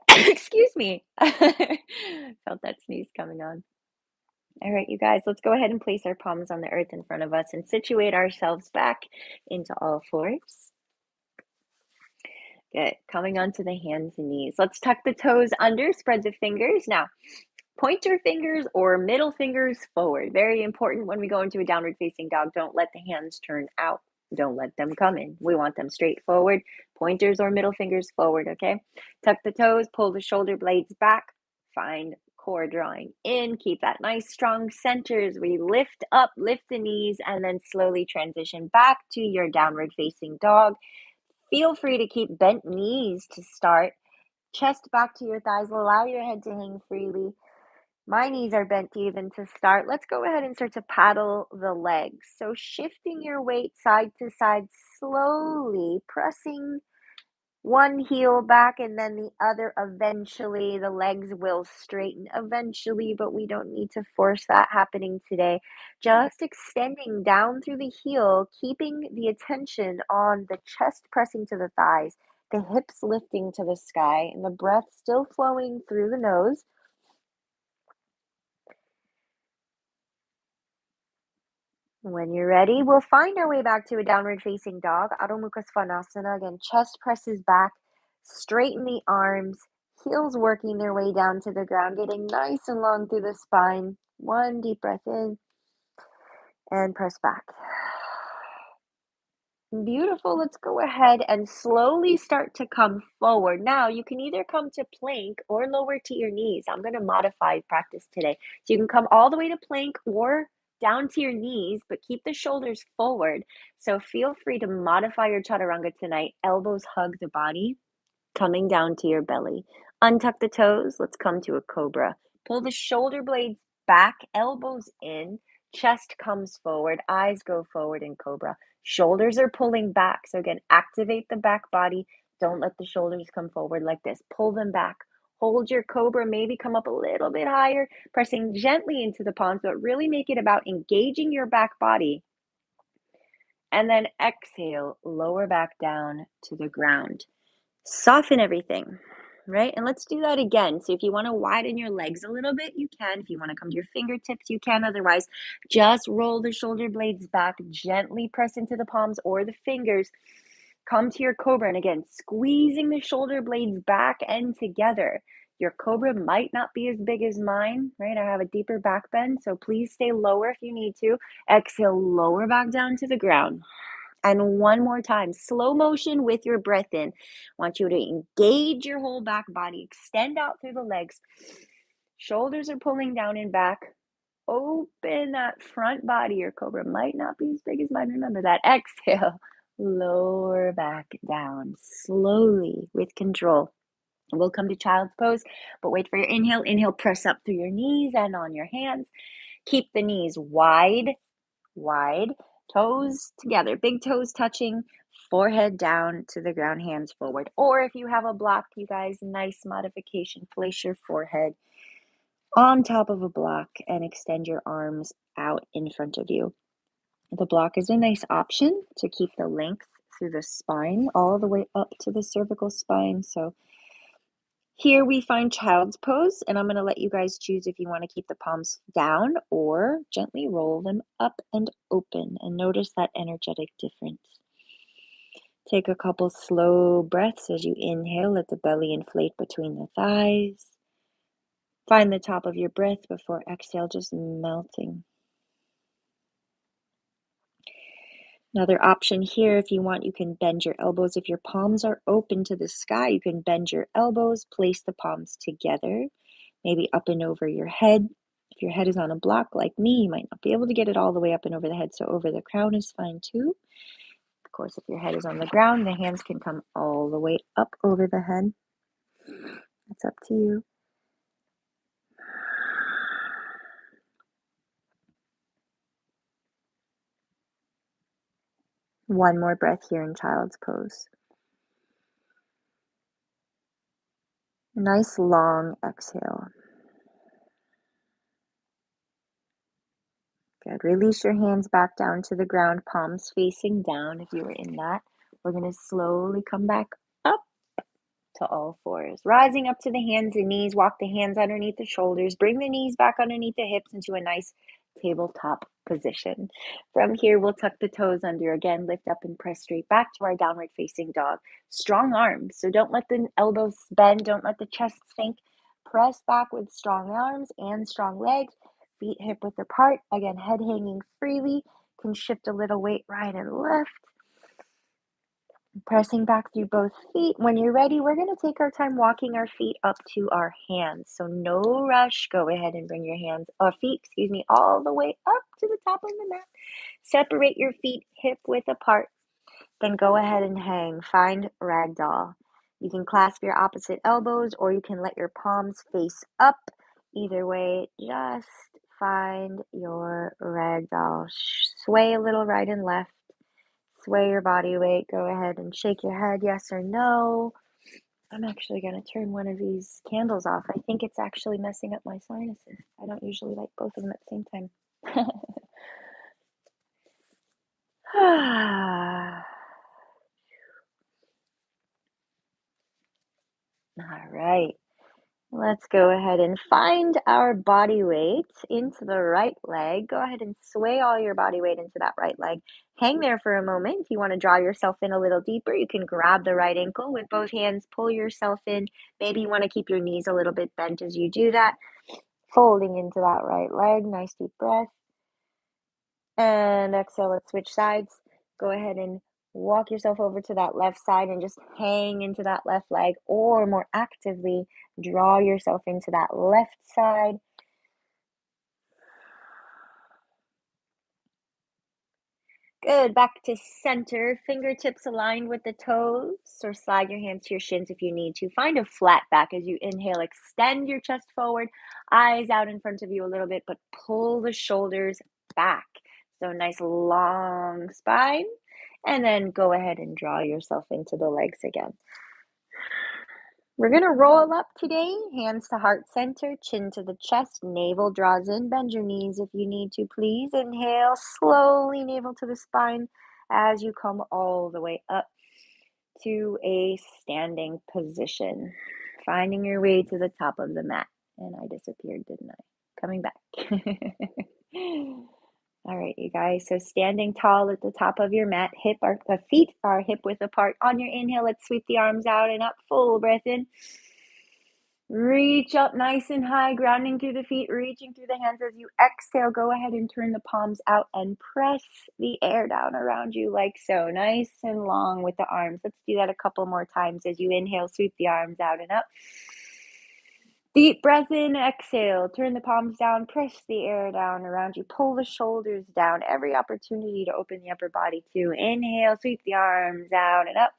Speaker 1: Excuse me. Felt that sneeze coming on. All right, you guys, let's go ahead and place our palms on the earth in front of us and situate ourselves back into all fours. Good. Coming onto the hands and knees. Let's tuck the toes under, spread the fingers. Now, pointer fingers or middle fingers forward. Very important when we go into a downward facing dog. Don't let the hands turn out. Don't let them come in. We want them straight forward. Pointers or middle fingers forward, okay? Tuck the toes, pull the shoulder blades back. Find core drawing in. Keep that nice strong center as we lift up, lift the knees, and then slowly transition back to your downward facing dog. Feel free to keep bent knees to start. Chest back to your thighs. Allow your head to hang freely. My knees are bent even to start. Let's go ahead and start to paddle the legs. So shifting your weight side to side slowly, pressing one heel back and then the other eventually. The legs will straighten eventually, but we don't need to force that happening today. Just extending down through the heel, keeping the attention on the chest pressing to the thighs, the hips lifting to the sky, and the breath still flowing through the nose. When you're ready, we'll find our way back to a downward facing dog, Adho Mukha Svanasana. Again, chest presses back, straighten the arms, heels working their way down to the ground, getting nice and long through the spine. One deep breath in and press back. Beautiful. Let's go ahead and slowly start to come forward. Now, you can either come to plank or lower to your knees. I'm going to modify practice today. So you can come all the way to plank or down to your knees, but keep the shoulders forward. So feel free to modify your chaturanga tonight. Elbows hug the body, coming down to your belly. Untuck the toes. Let's come to a cobra. Pull the shoulder blades back, elbows in, chest comes forward, eyes go forward in cobra. Shoulders are pulling back. So again, activate the back body. Don't let the shoulders come forward like this. Pull them back. Hold your cobra, maybe come up a little bit higher, pressing gently into the palms, but really make it about engaging your back body. And then exhale, lower back down to the ground. Soften everything, right? And let's do that again. So if you want to widen your legs a little bit, you can. If you want to come to your fingertips, you can. Otherwise, just roll the shoulder blades back, gently press into the palms or the fingers. Come to your cobra. And again, squeezing the shoulder blades back and together. Your cobra might not be as big as mine, right? I have a deeper back bend, so please stay lower if you need to. Exhale, lower back down to the ground. And one more time, slow motion with your breath in. I want you to engage your whole back body, extend out through the legs. Shoulders are pulling down and back. Open that front body. Your cobra might not be as big as mine. Remember that. Exhale, lower back down slowly with control. We'll come to child's pose, but wait for your inhale. Inhale, press up through your knees and on your hands. Keep the knees wide, wide, toes together, big toes touching, forehead down to the ground, hands forward. Or if you have a block, you guys, nice modification, place your forehead on top of a block and extend your arms out in front of you. The block is a nice option to keep the length through the spine all the way up to the cervical spine. So here we find child's pose, and I'm going to let you guys choose if you want to keep the palms down or gently roll them up and open, and notice that energetic difference. Take a couple slow breaths as you inhale, let the belly inflate between the thighs. Find the top of your breath before exhale, just melting. Another option here, if you want, you can bend your elbows. If your palms are open to the sky, you can bend your elbows, place the palms together, maybe up and over your head. If your head is on a block like me, you might not be able to get it all the way up and over the head, so over the crown is fine too. Of course, if your head is on the ground, the hands can come all the way up over the head. It's up to you. One more breath here in child's pose. Nice long exhale. Good. Release your hands back down to the ground, palms facing down if you were in that. We're going to slowly come back up to all fours. Rising up to the hands and knees, walk the hands underneath the shoulders, bring the knees back underneath the hips into a nice tabletop position. From here, we'll tuck the toes under again, lift up and press straight back to our downward facing dog. Strong arms, so don't let the elbows bend, don't let the chest sink. Press back with strong arms and strong legs, feet hip width apart. Again, head hanging freely, can shift a little weight right and left. Pressing back through both feet. When you're ready, we're going to take our time walking our feet up to our hands. So no rush. Go ahead and bring your hands, or feet, excuse me, all the way up to the top of the mat. Separate your feet hip width apart. Then go ahead and hang. Find ragdoll. You can clasp your opposite elbows or you can let your palms face up. Either way, just find your ragdoll. Sway a little right and left. Sway your body weight. Go ahead and shake your head, yes or no. I'm actually going to turn one of these candles off. I think it's actually messing up my sinuses. I don't usually like both of them at the same time. All right. Let's go ahead and find our body weight into the right leg. Go ahead and sway all your body weight into that right leg. Hang there for a moment. If you want to draw yourself in a little deeper, you can grab the right ankle with both hands, pull yourself in. Maybe you want to keep your knees a little bit bent as you do that. Folding into that right leg. Nice deep breath. And exhale, let's switch sides. Go ahead and walk yourself over to that left side and just hang into that left leg, or more actively, draw yourself into that left side. Good. Back to center. Fingertips aligned with the toes, or slide your hands to your shins if you need to. Find a flat back as you inhale. Extend your chest forward, eyes out in front of you a little bit, but pull the shoulders back. So nice long spine. And then go ahead and draw yourself into the legs again. We're going to roll up today, hands to heart center, chin to the chest, navel draws in. Bend your knees if you need to, please. Inhale, slowly navel to the spine as you come all the way up to a standing position. Finding your way to the top of the mat. And I disappeared, didn't I? Coming back. All right, you guys. So standing tall at the top of your mat, the feet are hip width apart. On your inhale, let's sweep the arms out and up. Full breath in. Reach up nice and high, grounding through the feet, reaching through the hands. As you exhale, go ahead and turn the palms out and press the air down around you like so. Nice and long with the arms. Let's do that a couple more times. As you inhale, sweep the arms out and up. Deep breath in, exhale. Turn the palms down, press the air down around you. Pull the shoulders down. Every opportunity to open the upper body too. Inhale, sweep the arms out and up.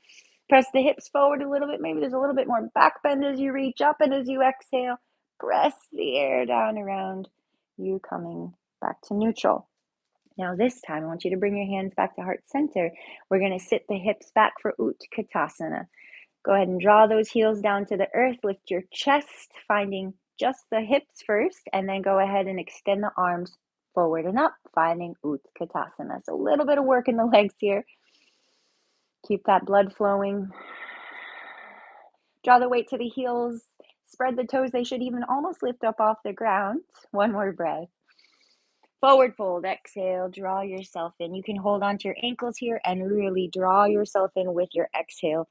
Speaker 1: Press the hips forward a little bit. Maybe there's a little bit more back bend as you reach up, and as you exhale, press the air down around you, coming back to neutral. Now this time, I want you to bring your hands back to heart center. We're going to sit the hips back for Utkatasana. Go ahead and draw those heels down to the earth. Lift your chest, finding just the hips first, and then go ahead and extend the arms forward and up, finding Utkatasana. So a little bit of work in the legs here. Keep that blood flowing. Draw the weight to the heels. Spread the toes. They should even almost lift up off the ground. One more breath. Forward fold. Exhale. Draw yourself in. You can hold onto your ankles here and really draw yourself in with your exhale.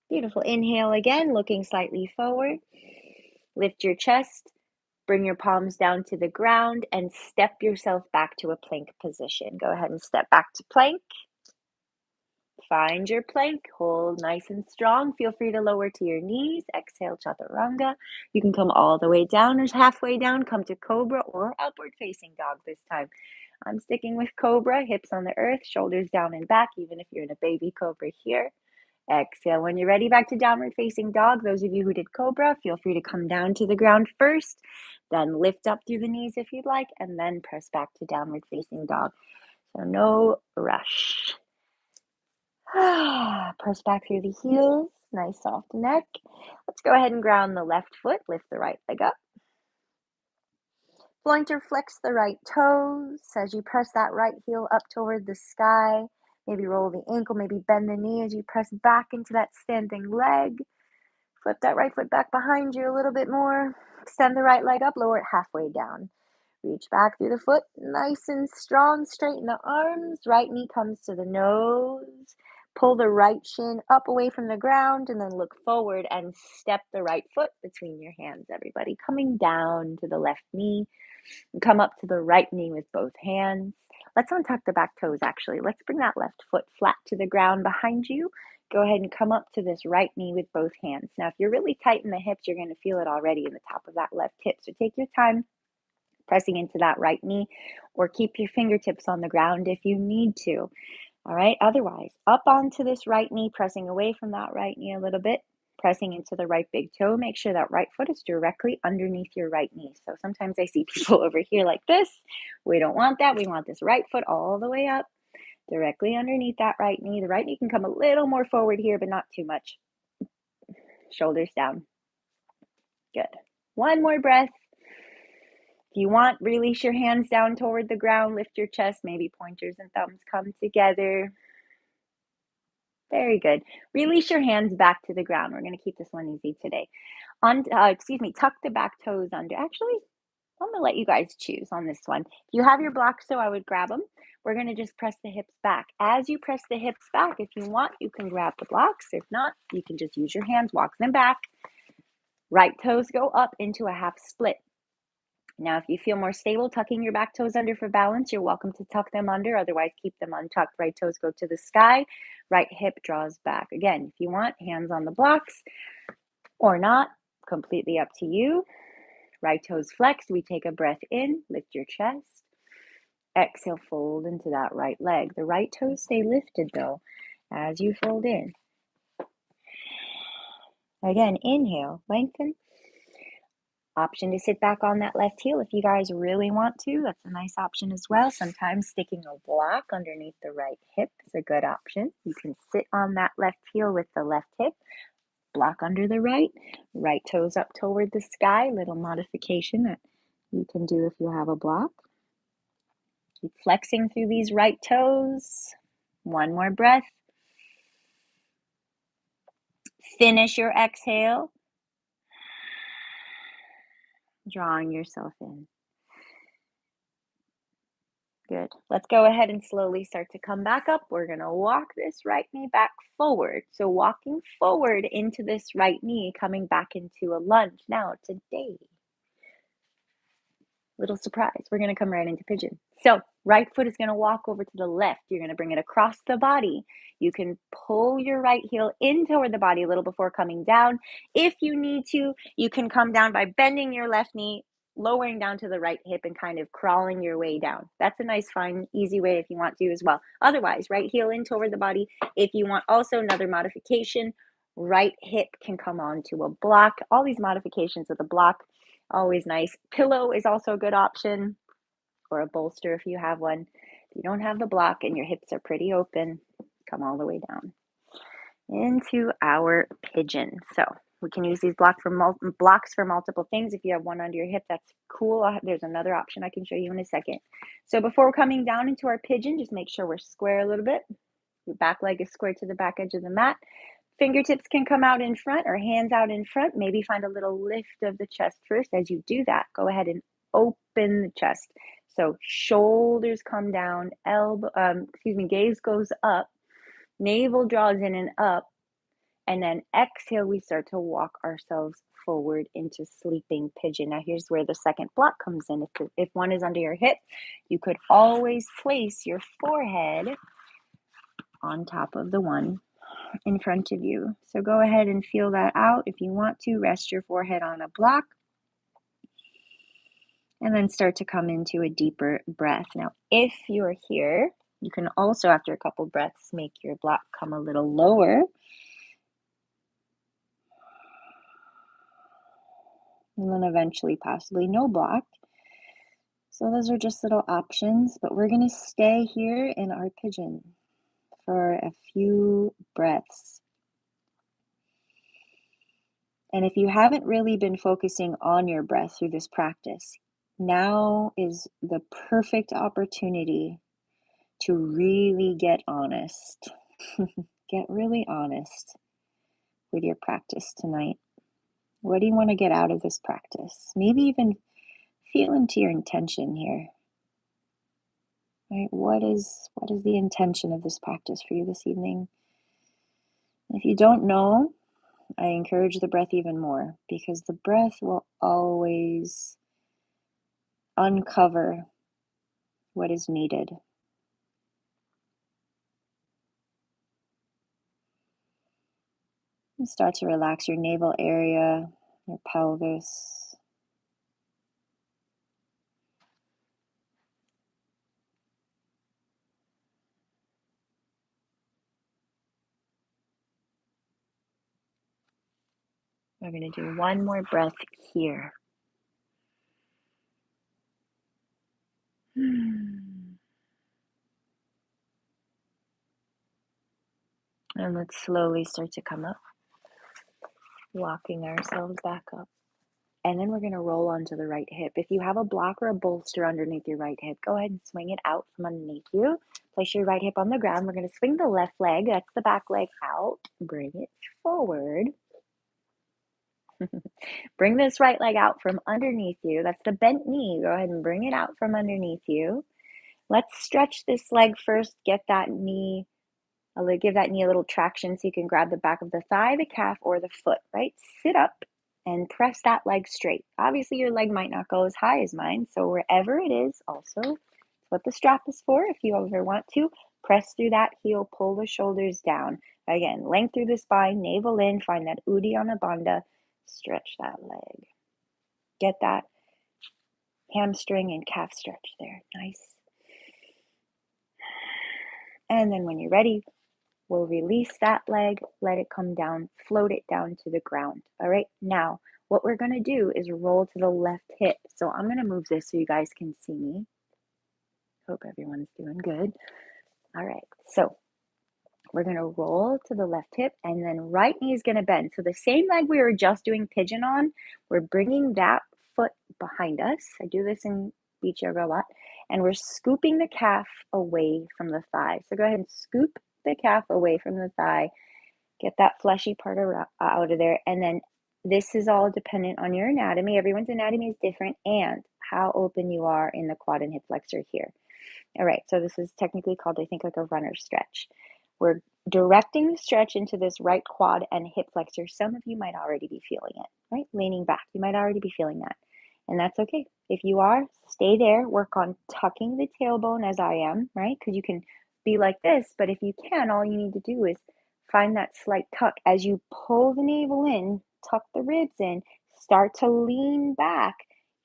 Speaker 1: Beautiful. Inhale again, looking slightly forward. Lift your chest. Bring your palms down to the ground and step yourself back to a plank position. Go ahead and step back to plank. Find your plank. Hold nice and strong. Feel free to lower to your knees. Exhale, chaturanga. You can come all the way down or halfway down. Come to cobra or upward facing dog this time. I'm sticking with cobra. Hips on the earth, shoulders down and back, even if you're in a baby cobra here. Exhale. When you're ready, back to downward facing dog. Those of you who did cobra, feel free to come down to the ground first, then lift up through the knees if you'd like, and then press back to downward facing dog. So no rush. Press back through the heels. Nice soft neck. Let's go ahead and ground the left foot. Lift the right leg up. Pointer, flex the right toes as you press that right heel up toward the sky. Maybe roll the ankle, maybe bend the knee as you press back into that standing leg. Flip that right foot back behind you a little bit more. Extend the right leg up, lower it halfway down. Reach back through the foot, nice and strong. Straighten the arms. Right knee comes to the nose. Pull the right shin up away from the ground and then look forward and step the right foot between your hands, everybody. Coming down to the left knee. Come up to the right knee with both hands. Let's untuck the back toes actually. Let's bring that left foot flat to the ground behind you. Go ahead and come up to this right knee with both hands. Now, if you're really tight in the hips, you're going to feel it already in the top of that left hip. So take your time pressing into that right knee, or keep your fingertips on the ground if you need to. All right. Otherwise, up onto this right knee, pressing away from that right knee a little bit, pressing into the right big toe. Make sure that right foot is directly underneath your right knee. So sometimes I see people over here like this. We don't want that. We want this right foot all the way up, directly underneath that right knee. The right knee can come a little more forward here, but not too much. Shoulders down. Good. One more breath. If you want, release your hands down toward the ground, lift your chest, maybe pointers and thumbs come together. Very good. Release your hands back to the ground. We're going to keep this one easy today. Tuck the back toes under. Actually, I'm going to let you guys choose on this one. If you have your blocks, so I would grab them. We're going to just press the hips back. As you press the hips back, if you want, you can grab the blocks. If not, you can just use your hands, walk them back. Right toes go up into a half split. Now, if you feel more stable tucking your back toes under for balance, you're welcome to tuck them under. Otherwise, keep them untucked. Right toes go to the sky. Right hip draws back. Again, if you want, hands on the blocks or not, completely up to you. Right toes flex. We take a breath in, lift your chest. Exhale, fold into that right leg. The right toes stay lifted though as you fold in. Again, inhale, lengthen. Option to sit back on that left heel if you guys really want to. That's a nice option as well. Sometimes sticking a block underneath the right hip is a good option. You can sit on that left heel with the left hip, block under the right, right toes up toward the sky. Little modification that you can do if you have a block. Keep flexing through these right toes. One more breath. Finish your exhale. Drawing yourself in. Good. Let's go ahead and slowly start to come back up. We're going to walk this right knee back forward. So walking forward into this right knee, coming back into a lunge. Now, today, little surprise, we're going to come right into pigeon. So right foot is going to walk over to the left. You're going to bring it across the body. You can pull your right heel in toward the body a little before coming down. If you need to, you can come down by bending your left knee, lowering down to the right hip and kind of crawling your way down. That's a nice, fine, easy way if you want to as well. Otherwise, right heel in toward the body. If you want also another modification, right hip can come onto a block. All these modifications of the block, always nice. Pillow is also a good option, or a bolster if you have one. If you don't have the block and your hips are pretty open, come all the way down into our pigeon. So we can use these blocks for multiple things. If you have one under your hip, that's cool. There's another option I can show you in a second. So before coming down into our pigeon, just make sure we're square a little bit. Your back leg is square to the back edge of the mat. Fingertips can come out in front or hands out in front. Maybe find a little lift of the chest first. As you do that, go ahead and open the chest. So shoulders come down, gaze goes up, navel draws in and up, and then exhale, we start to walk ourselves forward into sleeping pigeon. Now here's where the second block comes in. If one is under your hip, you could always place your forehead on top of the one in front of you. So go ahead and feel that out. If you want to, rest your forehead on a block and then start to come into a deeper breath. Now, if you're here, you can also, after a couple breaths, make your block come a little lower. And then eventually possibly no block. So those are just little options, but we're going to stay here in our pigeon for a few breaths. And if you haven't really been focusing on your breath through this practice, now is the perfect opportunity to really get honest. Get really honest with your practice tonight. What do you want to get out of this practice? Maybe even feel into your intention here. Right? What is the intention of this practice for you this evening? If you don't know, I encourage the breath even more, because the breath will always uncover what is needed. And start to relax your navel area, your pelvis. We're going to do one more breath here. And let's slowly start to come up, walking ourselves back up. And then we're going to roll onto the right hip. If you have a block or a bolster underneath your right hip, go ahead and swing it out from underneath you. Place your right hip on the ground. We're going to swing the left leg, that's the back leg, out. Bring it forward. Bring this right leg out from underneath you. That's the bent knee. Go ahead and bring it out from underneath you. Let's stretch this leg first. Get that knee, give that knee a little traction so you can grab the back of the thigh, the calf, or the foot, right? Sit up and press that leg straight. Obviously, your leg might not go as high as mine, so wherever it is, also, it's what the strap is for. If you ever want to, press through that heel, pull the shoulders down. Again, length through the spine, navel in, find that Uddiyana Bandha, stretch that leg. Get that hamstring and calf stretch there. Nice. And then when you're ready, we'll release that leg, let it come down, float it down to the ground. All right, now what we're going to do is roll to the left hip. So I'm going to move this so you guys can see me. Hope everyone's doing good. All right, so we're going to roll to the left hip, and then right knee is going to bend. So the same leg we were just doing pigeon on, we're bringing that foot behind us. I do this in beach yoga a lot. And we're scooping the calf away from the thigh. So go ahead and scoop the calf away from the thigh. Get that fleshy part out of there. And then this is all dependent on your anatomy. Everyone's anatomy is different, and how open you are in the quad and hip flexor here. All right, so this is technically called, I think, like a runner stretch. We're directing the stretch into this right quad and hip flexor. Some of you might already be feeling it, right? Leaning back. You might already be feeling that. And that's okay. If you are, stay there. Work on tucking the tailbone as I am, right? Because you can be like this, but if you can, all you need to do is find that slight tuck. As you pull the navel in, tuck the ribs in, start to lean back,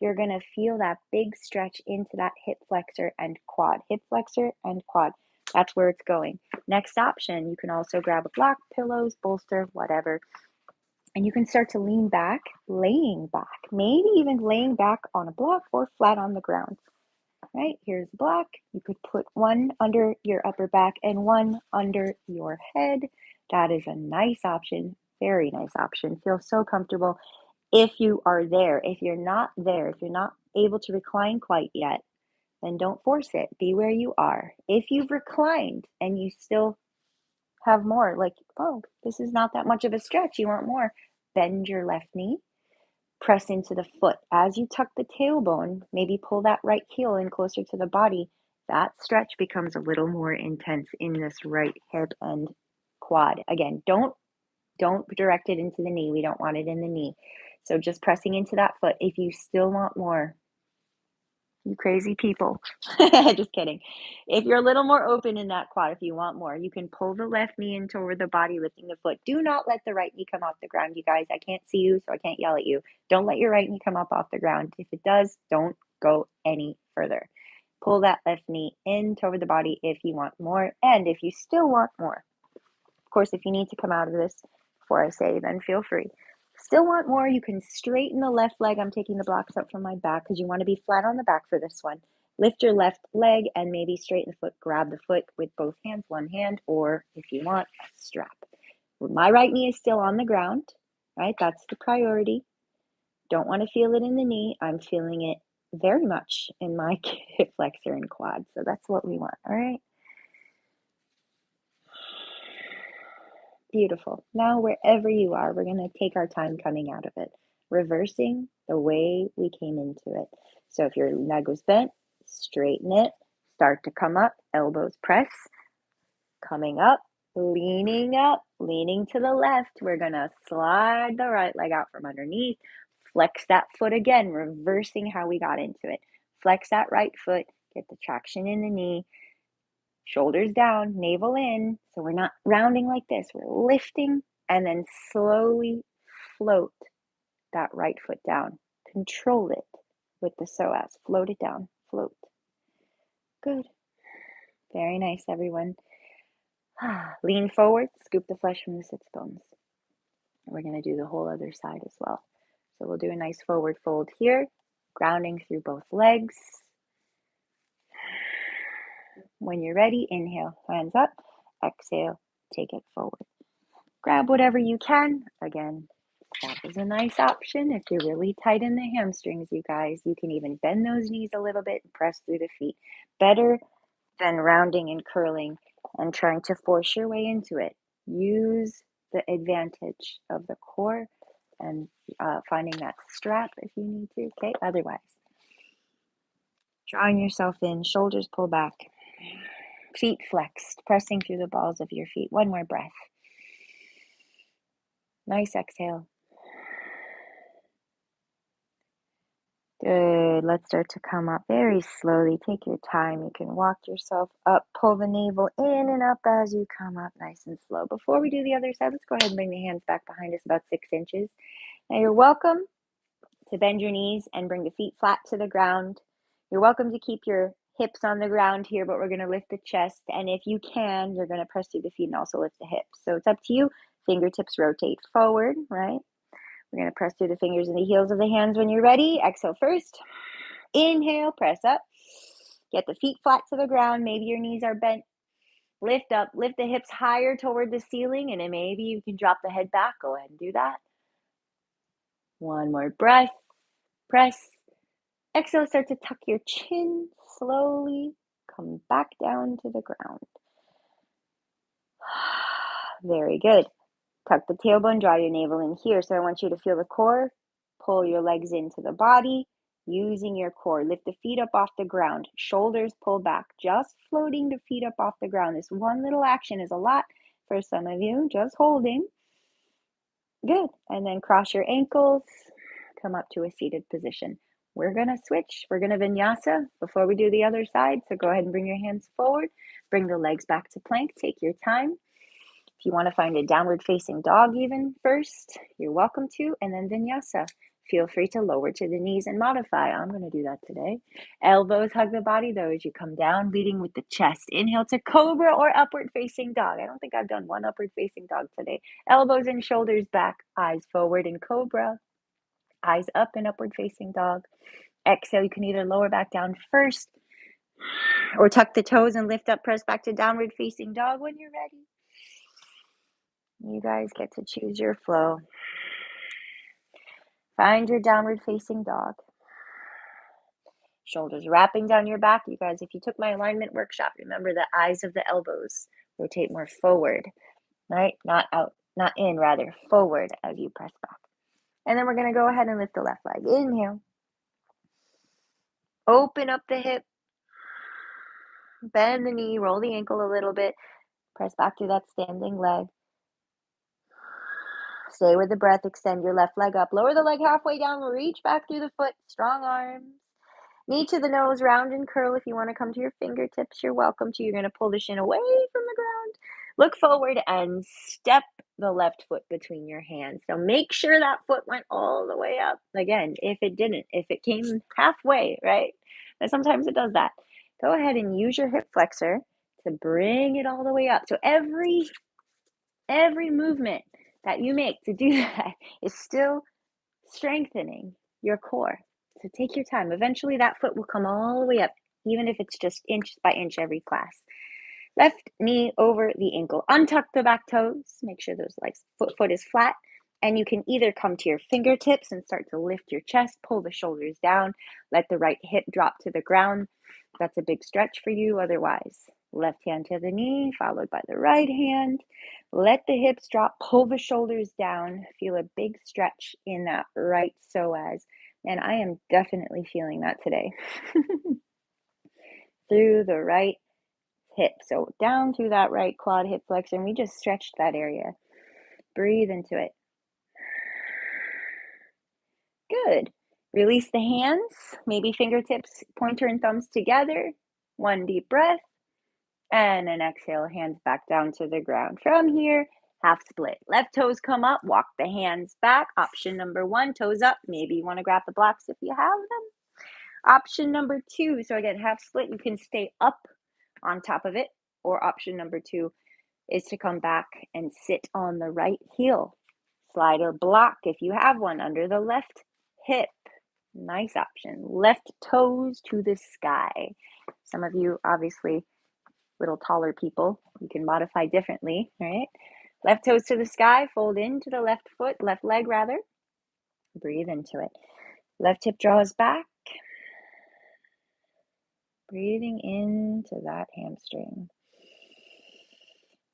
Speaker 1: you're going to feel that big stretch into that hip flexor and quad. Hip flexor and quad. That's where it's going. Next option, you can also grab a block, pillows, bolster, whatever. And you can start to lean back, laying back, maybe even laying back on a block or flat on the ground. Right? Here's the block. You could put one under your upper back and one under your head. That is a nice option. Very nice option. Feel so comfortable if you are there. If you're not there, if you're not able to recline quite yet, then don't force it. Be where you are. If you've reclined and you still have more, like, oh, this is not that much of a stretch, you want more, bend your left knee, press into the foot. As you tuck the tailbone, maybe pull that right heel in closer to the body. That stretch becomes a little more intense in this right hip and quad. Again, don't direct it into the knee. We don't want it in the knee. So just pressing into that foot. If you still want more, you crazy people. Just kidding. If you're a little more open in that quad, if you want more, you can pull the left knee in toward the body, lifting the foot. Do not let the right knee come off the ground, you guys. I can't see you, so I can't yell at you. Don't let your right knee come up off the ground. If it does, don't go any further. Pull that left knee in toward the body if you want more, and if you still want more. Of course, if you need to come out of this before I say, then feel free. Still want more, you can straighten the left leg. I'm taking the blocks up from my back because you want to be flat on the back for this one. Lift your left leg and maybe straighten the foot. Grab the foot with both hands, one hand, or if you want, a strap. My right knee is still on the ground, right? That's the priority. Don't want to feel it in the knee. I'm feeling it very much in my hip flexor and quad. So that's what we want, all right? Beautiful. Now, wherever you are, we're going to take our time coming out of it, reversing the way we came into it. So if your leg was bent, straighten it, start to come up, elbows press, coming up, leaning to the left. We're going to slide the right leg out from underneath, flex that foot again, reversing how we got into it. Flex that right foot, get the traction in the knee, shoulders down, navel in. So we're not rounding like this. We're lifting and then slowly float that right foot down. Control it with the psoas. Float it down. Float. Good. Very nice, everyone. Lean forward, scoop the flesh from the sits bones. We're going to do the whole other side as well. So we'll do a nice forward fold here, grounding through both legs. When you're ready, inhale, hands up. Exhale, take it forward. Grab whatever you can. Again, that is a nice option. If you're really tight in the hamstrings, you guys, you can even bend those knees a little bit and press through the feet. Better than rounding and curling and trying to force your way into it. Use the advantage of the core and finding that strap if you need to, okay? Otherwise, drawing yourself in, shoulders pull back, feet flexed, pressing through the balls of your feet. One more breath. Nice exhale. Good. Let's start to come up very slowly. Take your time. You can walk yourself up, pull the navel in and up as you come up nice and slow. Before we do the other side, let's go ahead and bring the hands back behind us about 6 inches. Now you're welcome to bend your knees and bring the feet flat to the ground. You're welcome to keep your hips on the ground here, but we're going to lift the chest. And if you can, you're going to press through the feet and also lift the hips. So it's up to you. Fingertips rotate forward, right? We're going to press through the fingers and the heels of the hands when you're ready. Exhale first. Inhale, press up. Get the feet flat to the ground. Maybe your knees are bent. Lift up, lift the hips higher toward the ceiling, and then maybe you can drop the head back. Go ahead and do that. One more breath. Press. Exhale, start to tuck your chin slowly. Come back down to the ground. Very good. Tuck the tailbone, draw your navel in here. So I want you to feel the core. Pull your legs into the body using your core. Lift the feet up off the ground. Shoulders pull back. Just floating the feet up off the ground. This one little action is a lot for some of you. Just holding. Good. And then cross your ankles. Come up to a seated position. We're going to switch. We're going to vinyasa before we do the other side. So go ahead and bring your hands forward. Bring the legs back to plank. Take your time. If you want to find a downward facing dog even first, you're welcome to, and then vinyasa. Feel free to lower to the knees and modify. I'm going to do that today. Elbows hug the body though as you come down, leading with the chest. Inhale to cobra or upward facing dog. I don't think I've done one upward facing dog today. Elbows and shoulders back, eyes forward in cobra, eyes up in upward facing dog. Exhale, you can either lower back down first or tuck the toes and lift up, press back to downward facing dog when you're ready. You guys get to choose your flow. Find your downward facing dog. Shoulders wrapping down your back. You guys, if you took my alignment workshop, remember the eyes of the elbows rotate more forward, right? Not out, not in, rather forward as you press back. And then we're going to go ahead and lift the left leg. Inhale. Open up the hip. Bend the knee, roll the ankle a little bit. Press back through that standing leg. Stay with the breath. Extend your left leg up. Lower the leg halfway down. Reach back through the foot. Strong arms. Knee to the nose. Round and curl. If you want to come to your fingertips, you're welcome to. You're going to pull the shin away from the ground. Look forward and step the left foot between your hands. Now make sure that foot went all the way up. Again, if it didn't, if it came halfway, right? But sometimes it does that. Go ahead and use your hip flexor to bring it all the way up. So every movement that you make to do that is still strengthening your core. So take your time. Eventually that foot will come all the way up, even if it's just inch by inch every class. Left knee over the ankle. Untuck the back toes. Make sure those legs, foot is flat. And you can either come to your fingertips and start to lift your chest, pull the shoulders down, let the right hip drop to the ground. That's a big stretch for you. Otherwise, left hand to the knee, followed by the right hand. Let the hips drop, pull the shoulders down. Feel a big stretch in that right psoas. And I am definitely feeling that today. Through the right hip. So down through that right quad hip flexion. We just stretched that area. Breathe into it. Good. Release the hands, maybe fingertips, pointer and thumbs together. One deep breath. And then exhale, hands back down to the ground. From here, half split. Left toes come up, walk the hands back. Option number 1, toes up. Maybe you want to grab the blocks if you have them. Option number 2, so again, half split, you can stay up on top of it. Or option number 2 is to come back and sit on the right heel. Slide a block if you have one under the left hip. Nice option. Left toes to the sky. Some of you, obviously, little taller people, you can modify differently, right? Left toes to the sky, fold into the left foot, left leg rather. Breathe into it. Left hip draws back. Breathing into that hamstring.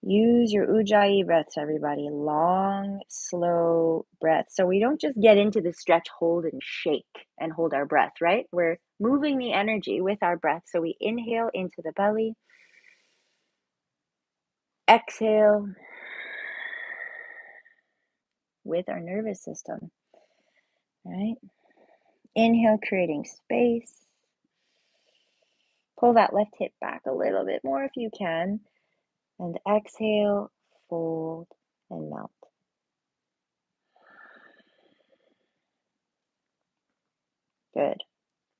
Speaker 1: Use your Ujjayi breaths, everybody. Long, slow breaths. So we don't just get into the stretch, hold, and shake and hold our breath, right? We're moving the energy with our breath. So we inhale into the belly. Exhale with our nervous system, right? Inhale, creating space. Pull that left hip back a little bit more if you can. And exhale, fold, and melt. Good.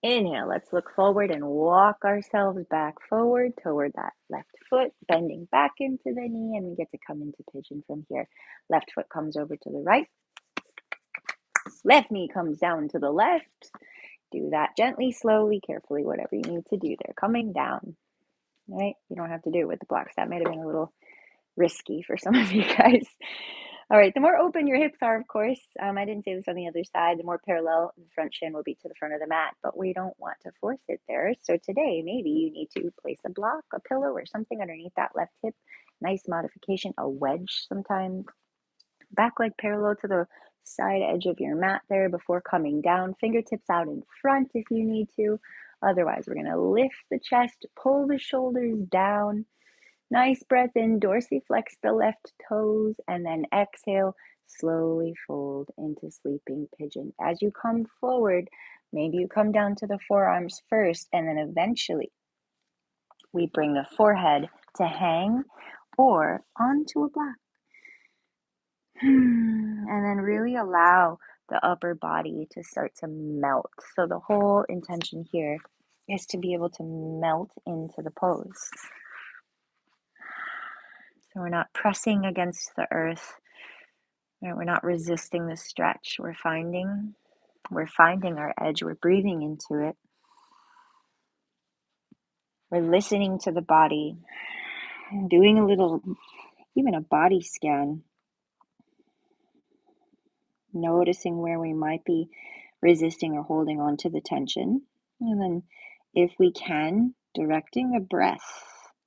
Speaker 1: Inhale, let's look forward and walk ourselves back forward toward that left foot, bending back into the knee, and we get to come into pigeon from here. Left foot comes over to the right. Left knee comes down to the left. Do that gently, slowly, carefully, whatever you need to do there. Coming down, right? You don't have to do it with the blocks. That might have been a little risky for some of you guys. All right, the more open your hips are, of course, I didn't say this on the other side, the more parallel the front shin will be to the front of the mat, but we don't want to force it there. So today, maybe you need to place a block, a pillow, or something underneath that left hip. Nice modification, a wedge sometimes. Back leg parallel to the side edge of your mat there before coming down. Fingertips out in front if you need to. Otherwise, we're going to lift the chest, pull the shoulders down. Nice breath in, dorsiflex the left toes, and then exhale, slowly fold into sleeping pigeon. As you come forward, maybe you come down to the forearms first, and then eventually we bring the forehead to hang or onto a block. And then really allow the upper body to start to melt. So the whole intention here is to be able to melt into the pose. So we're not pressing against the earth. Right? We're not resisting the stretch. We're finding our edge. We're breathing into it. We're listening to the body, doing a little, even a body scan, noticing where we might be resisting or holding on to the tension. And then, if we can, directing the breath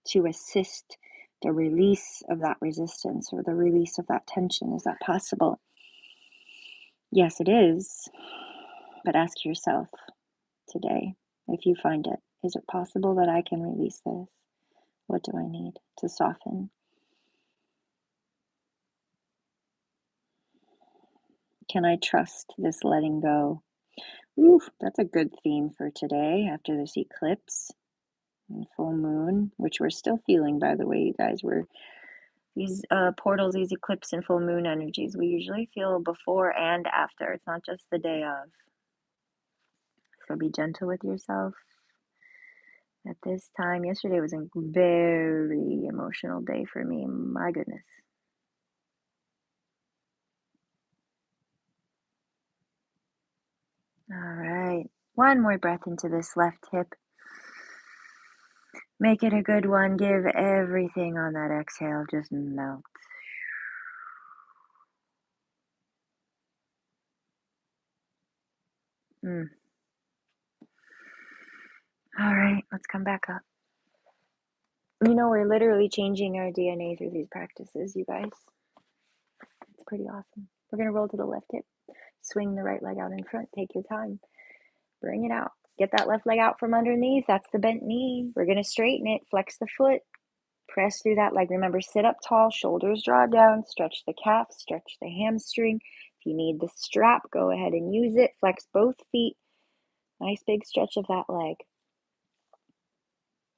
Speaker 1: to assist the release of that resistance or the release of that tension. Is that possible? Yes, it is. But ask yourself today, if you find it, is it possible that I can release this? What do I need to soften? Can I trust this letting go? Ooh, that's a good theme for today after this eclipse and full moon, which we're still feeling, by the way, you guys. These portals, these eclipse and full moon energies, we usually feel before and after. It's not just the day of. So be gentle with yourself at this time. Yesterday was a very emotional day for me. My goodness. All right. One more breath into this left hip. Make it a good one. Give everything on that exhale. Just melt. All right, let's come back up. You know, we're literally changing our DNA through these practices, you guys. It's pretty awesome. We're going to roll to the left hip. Swing the right leg out in front. Take your time. Bring it out. Get that left leg out from underneath. That's the bent knee. We're going to straighten it. Flex the foot. Press through that leg. Remember, sit up tall. Shoulders draw down. Stretch the calf. Stretch the hamstring. If you need the strap, go ahead and use it. Flex both feet. Nice big stretch of that leg.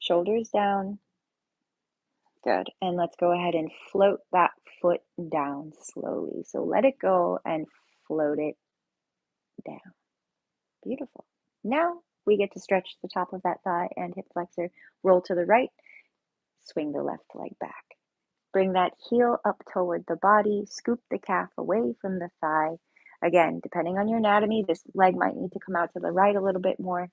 Speaker 1: Shoulders down. Good. And let's go ahead and float that foot down slowly. So let it go and float it down. Beautiful. Now we get to stretch the top of that thigh and hip flexor. Roll to the right, swing the left leg back. Bring that heel up toward the body, scoop the calf away from the thigh. Again, depending on your anatomy, this leg might need to come out to the right a little bit more.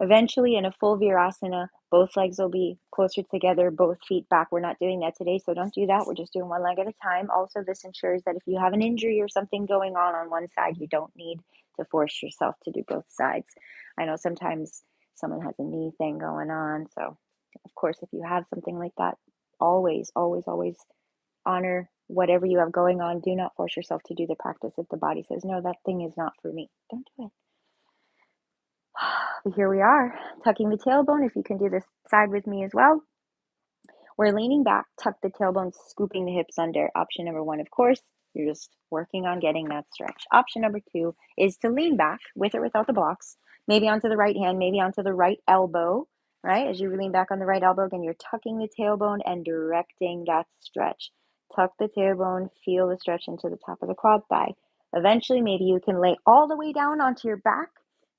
Speaker 1: Eventually, in a full Virasana, both legs will be closer together, both feet back. We're not doing that today, so don't do that. We're just doing one leg at a time. Also, this ensures that if you have an injury or something going on one side, you don't need to force yourself to do both sides. I know sometimes someone has a knee thing going on, so of course, if you have something like that, always, always, always honor whatever you have going on. Do not force yourself to do the practice if the body says, no, that thing is not for me. Don't do it. But here we are, tucking the tailbone. If you can do this side with me as well. We're leaning back, tuck the tailbone, scooping the hips under. Option number one, of course, you're just working on getting that stretch. Option number two is to lean back with or without the blocks, maybe onto the right hand, maybe onto the right elbow, right? As you lean back on the right elbow, again, you're tucking the tailbone and directing that stretch. Tuck the tailbone, feel the stretch into the top of the quad thigh. Eventually, maybe you can lay all the way down onto your back,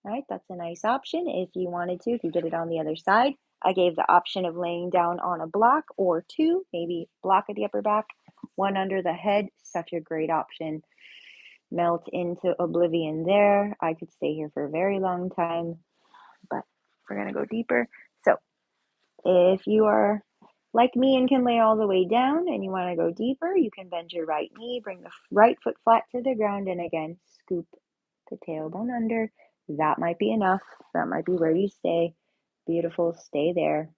Speaker 1: right? That's a nice option if you wanted to, if you did it on the other side. I gave the option of laying down on a block or two, maybe block at the upper back, one under the head. Such a great option. Melt into oblivion there. I could stay here for a very long time, but we're going to go deeper. So if you are like me and can lay all the way down and you want to go deeper, you can bend your right knee, bring the right foot flat to the ground, and again, scoop the tailbone under. That might be enough. That might be where you stay. Beautiful. Stay there.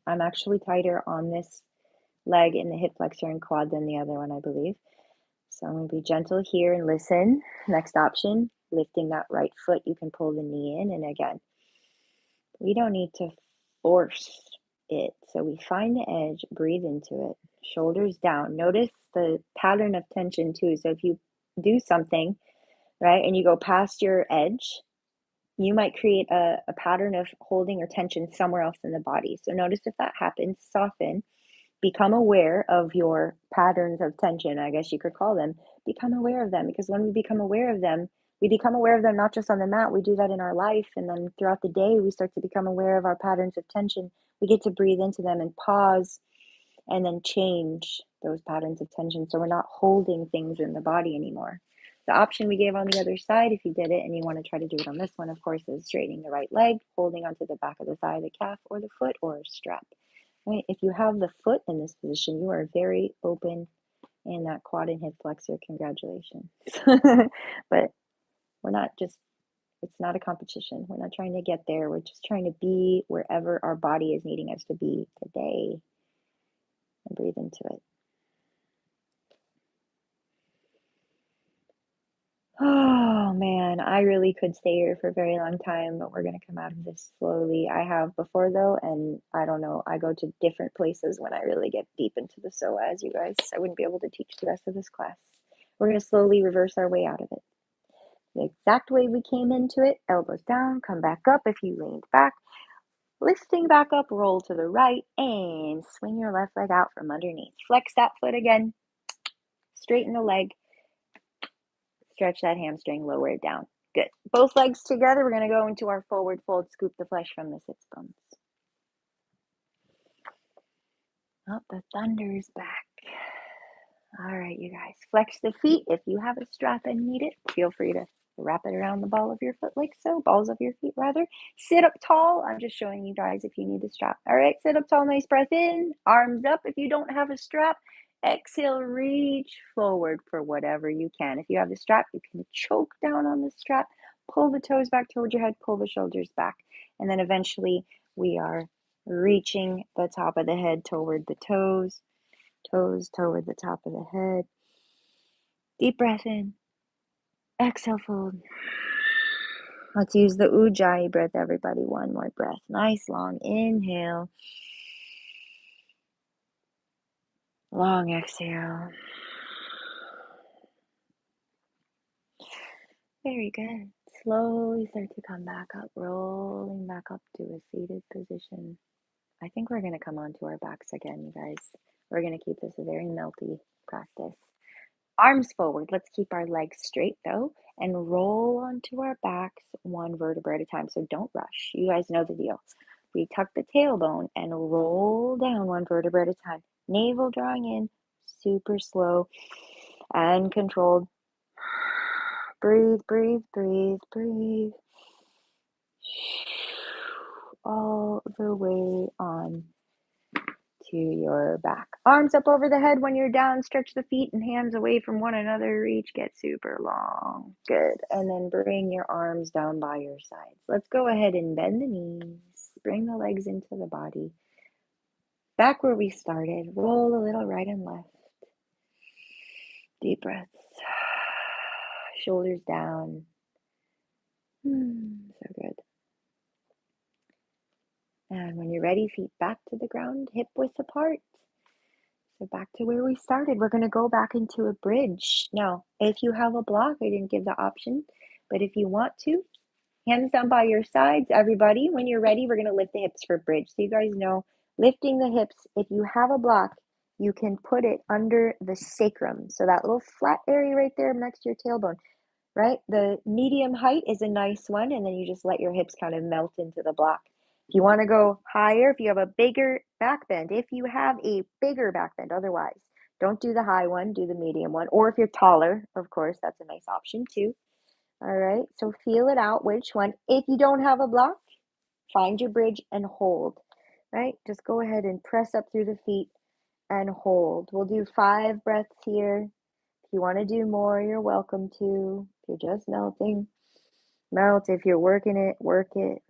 Speaker 1: I'm actually tighter on this leg in the hip flexor and quad than the other one, I believe. So I'm going to be gentle here and listen. Next option, lifting that right foot. You can pull the knee in. And again, we don't need to force it. So we find the edge, breathe into it, shoulders down. Notice the pattern of tension too. So if you do something, right, and you go past your edge, you might create a pattern of holding or tension somewhere else in the body. So notice if that happens, soften, become aware of your patterns of tension, I guess you could call them. Become aware of them, because when we become aware of them, we become aware of them not just on the mat, we do that in our life. And then throughout the day, we start to become aware of our patterns of tension. We get to breathe into them and pause and then change those patterns of tension. So we're not holding things in the body anymore. The option we gave on the other side, if you did it and you want to try to do it on this one, of course, is straightening the right leg, holding onto the back of the thigh, the calf, or the foot, or a strap. Right? If you have the foot in this position, you are very open in that quad and hip flexor. Congratulations. But we're not just, it's not a competition. We're not trying to get there. We're just trying to be wherever our body is needing us to be today. And breathe into it. Oh man, I really could stay here for a very long time, but we're going to come out of this slowly. I have before though, and I don't know, I go to different places when I really get deep into the SOA, as you guys. I wouldn't be able to teach the rest of this class. We're going to slowly reverse our way out of it. The exact way we came into it, elbows down, come back up if you leaned back, lifting back up, roll to the right, and swing your left leg out from underneath. Flex that foot again, straighten the leg, stretch that hamstring, lower it down. Good. Both legs together, we're going to go into our forward fold, scoop the flesh from the sits bones. Oh, the thunder is back. All right, you guys, flex the feet. If you have a strap and need it, feel free to wrap it around the ball of your foot like so, balls of your feet rather. Sit up tall. I'm just showing you guys if you need the strap. All right, sit up tall, nice breath in, arms up. If you don't have a strap, exhale, reach forward for whatever you can. If you have the strap, you can choke down on the strap, pull the toes back towards your head, pull the shoulders back. And then eventually we are reaching the top of the head toward the toes toward the top of the head. Deep breath in. Exhale, fold. Let's use the Ujjayi breath, everybody. One more breath. Nice long inhale. Long exhale. Very good. Slowly start to come back up, rolling back up to a seated position. I think we're going to come onto our backs again, you guys. We're going to keep this a very melty practice. Arms forward. Let's keep our legs straight though and roll onto our backs one vertebra at a time. So don't rush. You guys know the deal. We tuck the tailbone and roll down one vertebra at a time. Navel drawing in, super slow and controlled. Breathe, breathe, breathe, breathe. All the way on to your back. Arms up over the head when you're down. Stretch the feet and hands away from one another. Reach, get super long. Good. And then bring your arms down by your sides. Let's go ahead and bend the knees. Bring the legs into the body. Back where we started. Roll a little right and left. Deep breaths. Shoulders down. So good. And when you're ready, feet back to the ground, hip width apart. So back to where we started. We're going to go back into a bridge. Now, if you have a block, I didn't give the option, but if you want to, hands down by your sides, everybody. When you're ready, we're going to lift the hips for bridge. So you guys know, lifting the hips, if you have a block, you can put it under the sacrum. So that little flat area right there next to your tailbone, right? The medium height is a nice one, and then you just let your hips kind of melt into the block. If you want to go higher, if you have a bigger back bend, otherwise, don't do the high one, do the medium one. Or if you're taller, of course, that's a nice option too. All right, so feel it out, which one. If you don't have a block, find your bridge and hold, right? Just go ahead and press up through the feet and hold. We'll do 5 breaths here. If you want to do more, you're welcome to. If you're just melting, melt. If you're working it, work it.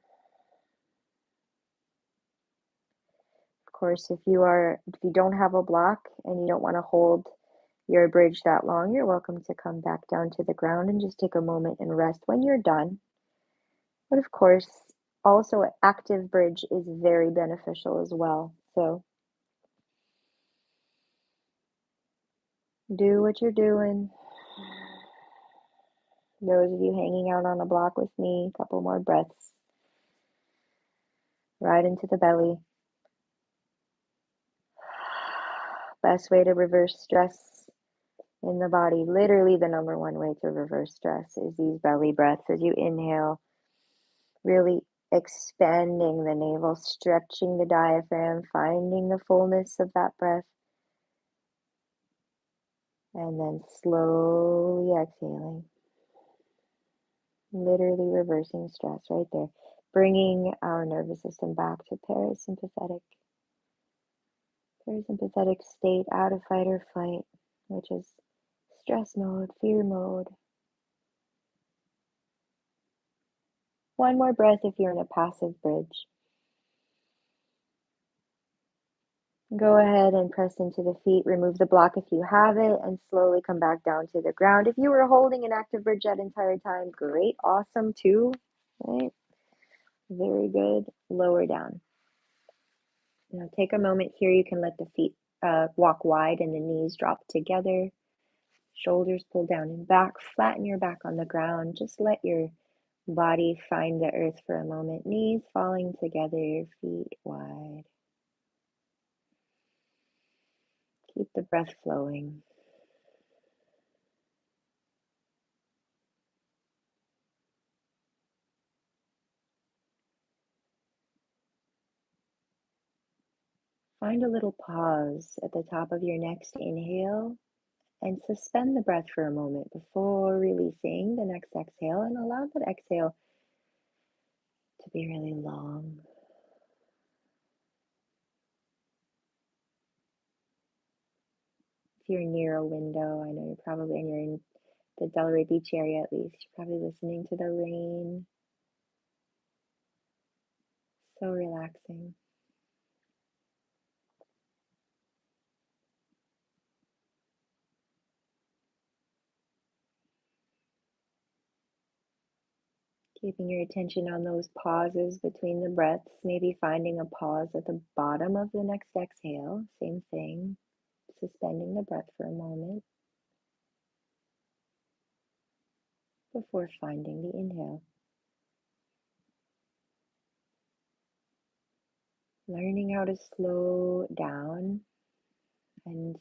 Speaker 1: Of course, if you don't have a block and you don't want to hold your bridge that long, you're welcome to come back down to the ground and just take a moment and rest when you're done. But of course, also an active bridge is very beneficial as well. So do what you're doing. Those of you hanging out on a block with me, a couple more breaths. Right into the belly. Best way to reverse stress in the body, literally the number one way to reverse stress, is these belly breaths as you inhale, really expanding the navel, stretching the diaphragm, finding the fullness of that breath, and then slowly exhaling, literally reversing stress right there, bringing our nervous system back to parasympathetic state, out of fight or flight, which is stress mode, fear mode. One more breath if you're in a passive bridge. Go ahead and press into the feet, remove the block if you have it, and slowly come back down to the ground. If you were holding an active bridge that entire time, great, awesome too, right? Very good. Lower down. Now take a moment here. You can let the feet walk wide and the knees drop together. Shoulders pull down and back. Flatten your back on the ground. Just let your body find the earth for a moment. Knees falling together, feet wide. Keep the breath flowing. Find a little pause at the top of your next inhale and suspend the breath for a moment before releasing the next exhale, and allow that exhale to be really long. If you're near a window, I know you're probably, and you're in the Delray Beach area at least, you're probably listening to the rain. So relaxing. Keeping your attention on those pauses between the breaths, maybe finding a pause at the bottom of the next exhale. Same thing, suspending the breath for a moment before finding the inhale. Learning how to slow down and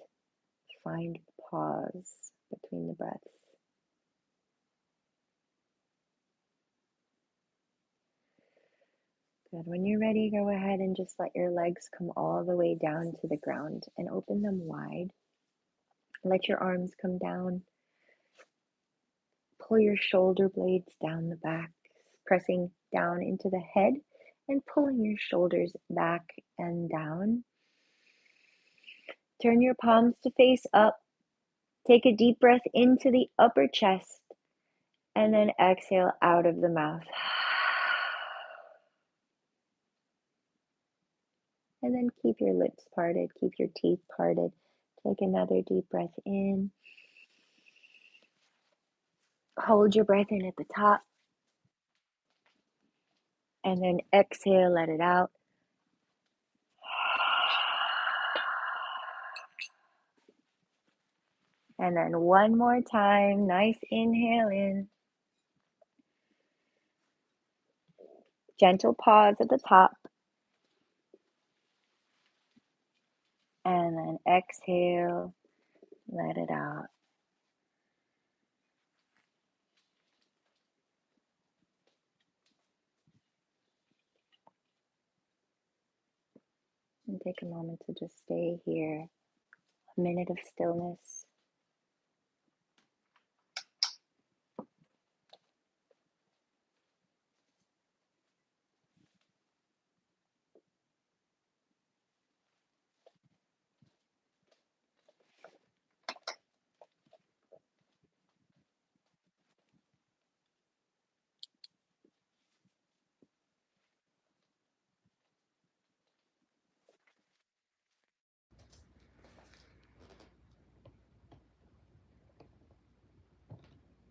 Speaker 1: find pause between the breaths. Good. When you're ready, go ahead and just let your legs come all the way down to the ground and open them wide. Let your arms come down. Pull your shoulder blades down the back, pressing down into the head and pulling your shoulders back and down. Turn your palms to face up. Take a deep breath into the upper chest and then exhale out of the mouth. And then keep your lips parted, keep your teeth parted. Take another deep breath in. Hold your breath in at the top. And then exhale, let it out. And then one more time, nice inhale in. Gentle pause at the top. And then exhale, let it out. And take a moment to just stay here. A minute of stillness.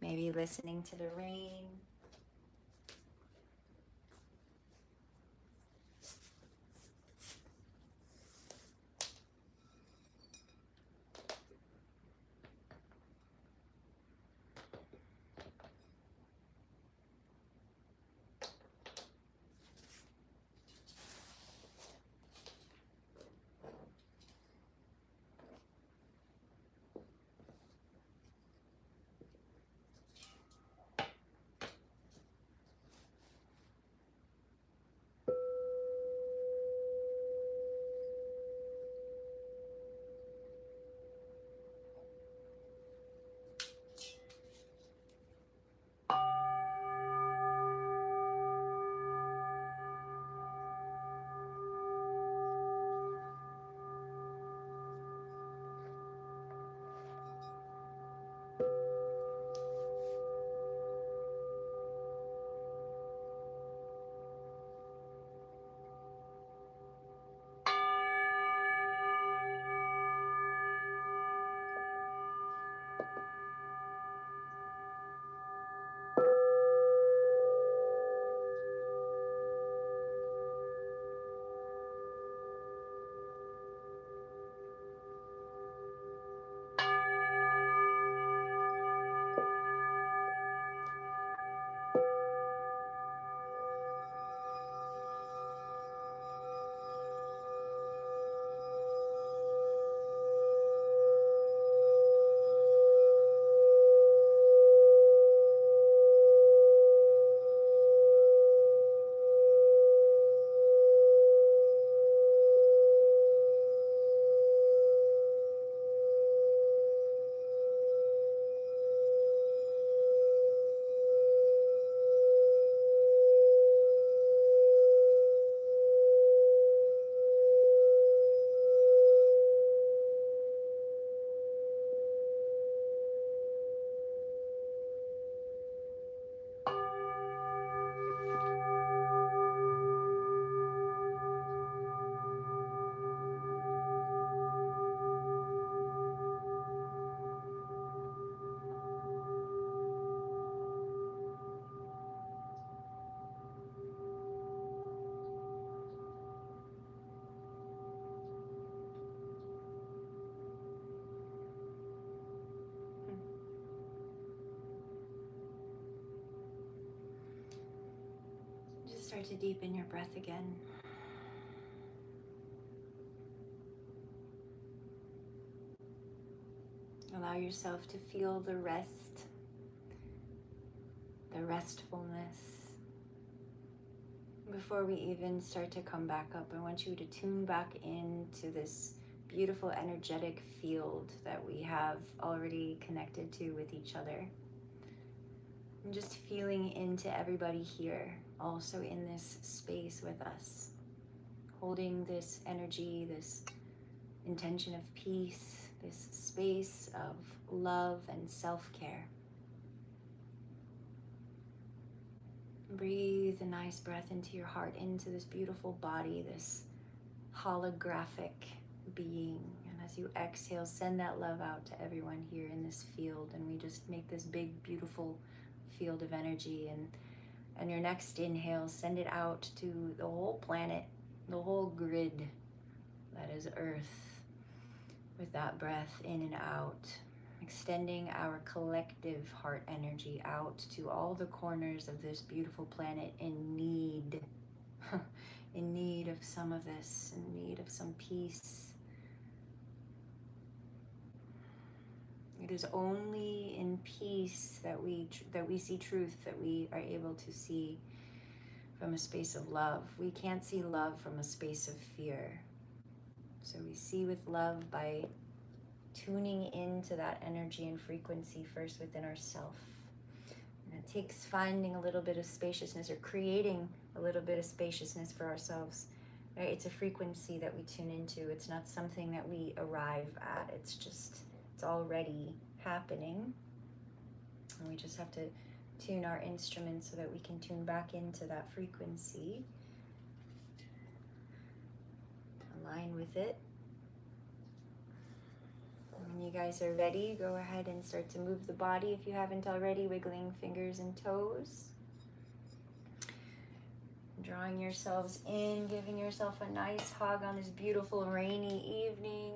Speaker 1: Maybe listening to the rain. Just start to deepen your breath again. Allow yourself to feel the rest, the restfulness. Before we even start to come back up, I want you to tune back into this beautiful energetic field that we have already connected to with each other. And just feeling into everybody here, also in this space with us, holding this energy, this intention of peace, this space of love and self-care. Breathe a nice breath into your heart, into this beautiful body, this holographic being. And as you exhale, send that love out to everyone here in this field. And we just make this big, beautiful field of energy. And your next inhale, send it out to the whole planet, the whole grid that is Earth. With that breath in and out, extending our collective heart energy out to all the corners of this beautiful planet in need, in need of some of this, in need of some peace. It is only in peace that we see truth, that we are able to see from a space of love. We can't see love from a space of fear. So we see with love by tuning into that energy and frequency first within ourselves. And it takes finding a little bit of spaciousness or creating a little bit of spaciousness for ourselves. Right? It's a frequency that we tune into. It's not something that we arrive at. It's already happening. And we just have to tune our instruments so that we can tune back into that frequency. Align with it. When you guys are ready, go ahead and start to move the body if you haven't already, wiggling fingers and toes. Drawing yourselves in, giving yourself a nice hug on this beautiful rainy evening.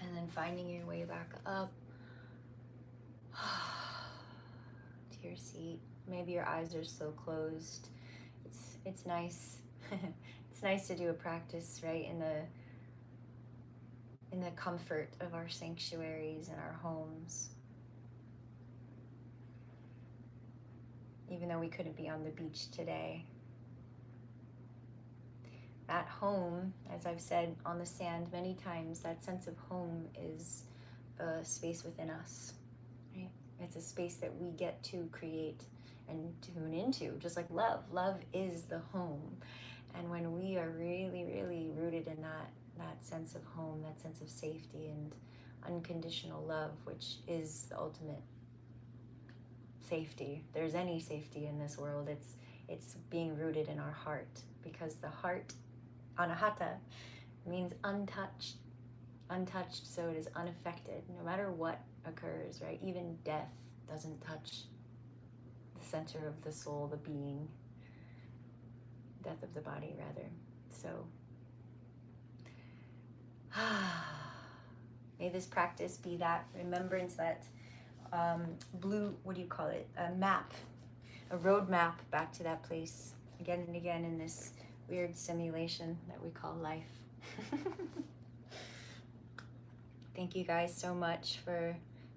Speaker 1: And then finding your way back up to your seat. Maybe your eyes are still closed. It's nice. It's nice to do a practice, right, in the comfort of our sanctuaries and our homes. Even though we couldn't be on the beach today. At home, as I've said on the sand many times, that sense of home is a space within us, right? It's a space that we get to create and tune into, just like love. Love is the home. And when we are really, really rooted in that sense of home, that sense of safety and unconditional love, which is the ultimate safety. If there's any safety in this world, it's being rooted in our heart, because the heart, anahata, means untouched. Untouched, so it is unaffected, no matter what occurs, right? Even death doesn't touch the center of the soul, the being. Death of the body, rather. So, may this practice be that remembrance, that blue, what do you call it? A map, a road map back to that place again and again in this weird simulation that we call life. Thank you guys so much for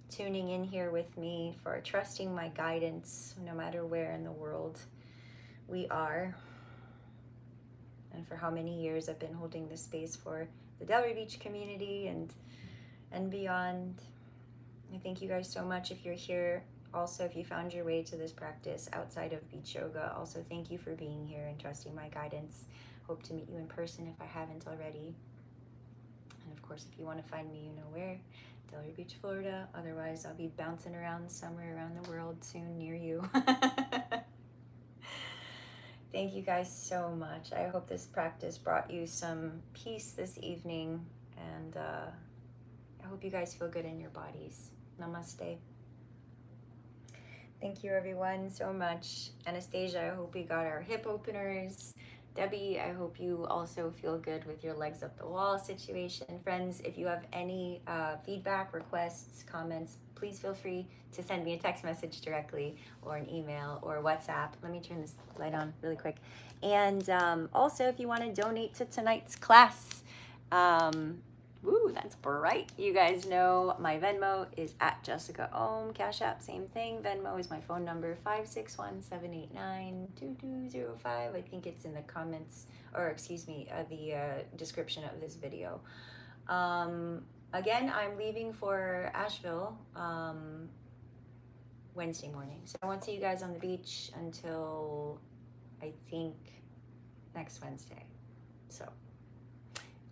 Speaker 1: tuning in here with me, for trusting my guidance no matter where in the world we are, and for how many years I've been holding this space for the Delray Beach community and beyond. I thank you guys so much if you're here. Also, if you found your way to this practice outside of beach yoga, also thank you for being here and trusting my guidance. Hope to meet you in person if I haven't already. And of course, if you want to find me, you know where. Delray Beach, Florida. Otherwise, I'll be bouncing around somewhere around the world soon near you. Thank you guys so much. I hope this practice brought you some peace this evening, and I hope you guys feel good in your bodies. Namaste. Thank you everyone so much. Anastasia, I hope we got our hip openers. Debbie, I hope you also feel good with your legs up the wall situation. Friends, if you have any feedback, requests, comments, please feel free to send me a text message directly or an email or WhatsApp. Let me turn this light on really quick. And also, if you want to donate to tonight's class, woo, that's bright. You guys know my Venmo is at Jessica Ohm. Cash App, same thing. Venmo is my phone number, 561-789-2205. I think it's in the comments, or excuse me, the description of this video. Again, I'm leaving for Asheville Wednesday morning. So I won't see you guys on the beach until I think next Wednesday. So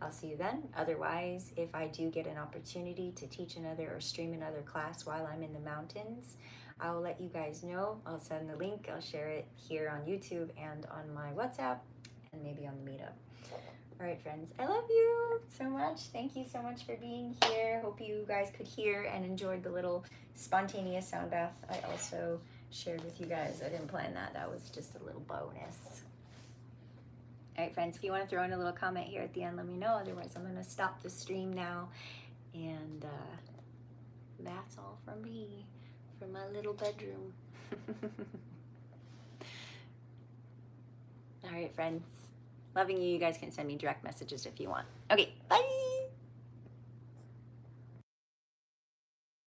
Speaker 1: I'll see you then. Otherwise, if I do get an opportunity to teach another or stream another class while I'm in the mountains, I will let you guys know. I'll send the link. I'll share it here on YouTube and on my WhatsApp and maybe on the meetup. All right, friends, I love you so much. Thank you so much for being here. Hope you guys could hear and enjoyed the little spontaneous sound bath I also shared with you guys. I didn't plan that. That was just a little bonus. All right, friends, if you want to throw in a little comment here at the end, let me know. Otherwise, I'm going to stop the stream now. And that's all from me, from my little bedroom. All right, friends. Loving you. You guys can send me direct messages if you want. Okay, bye.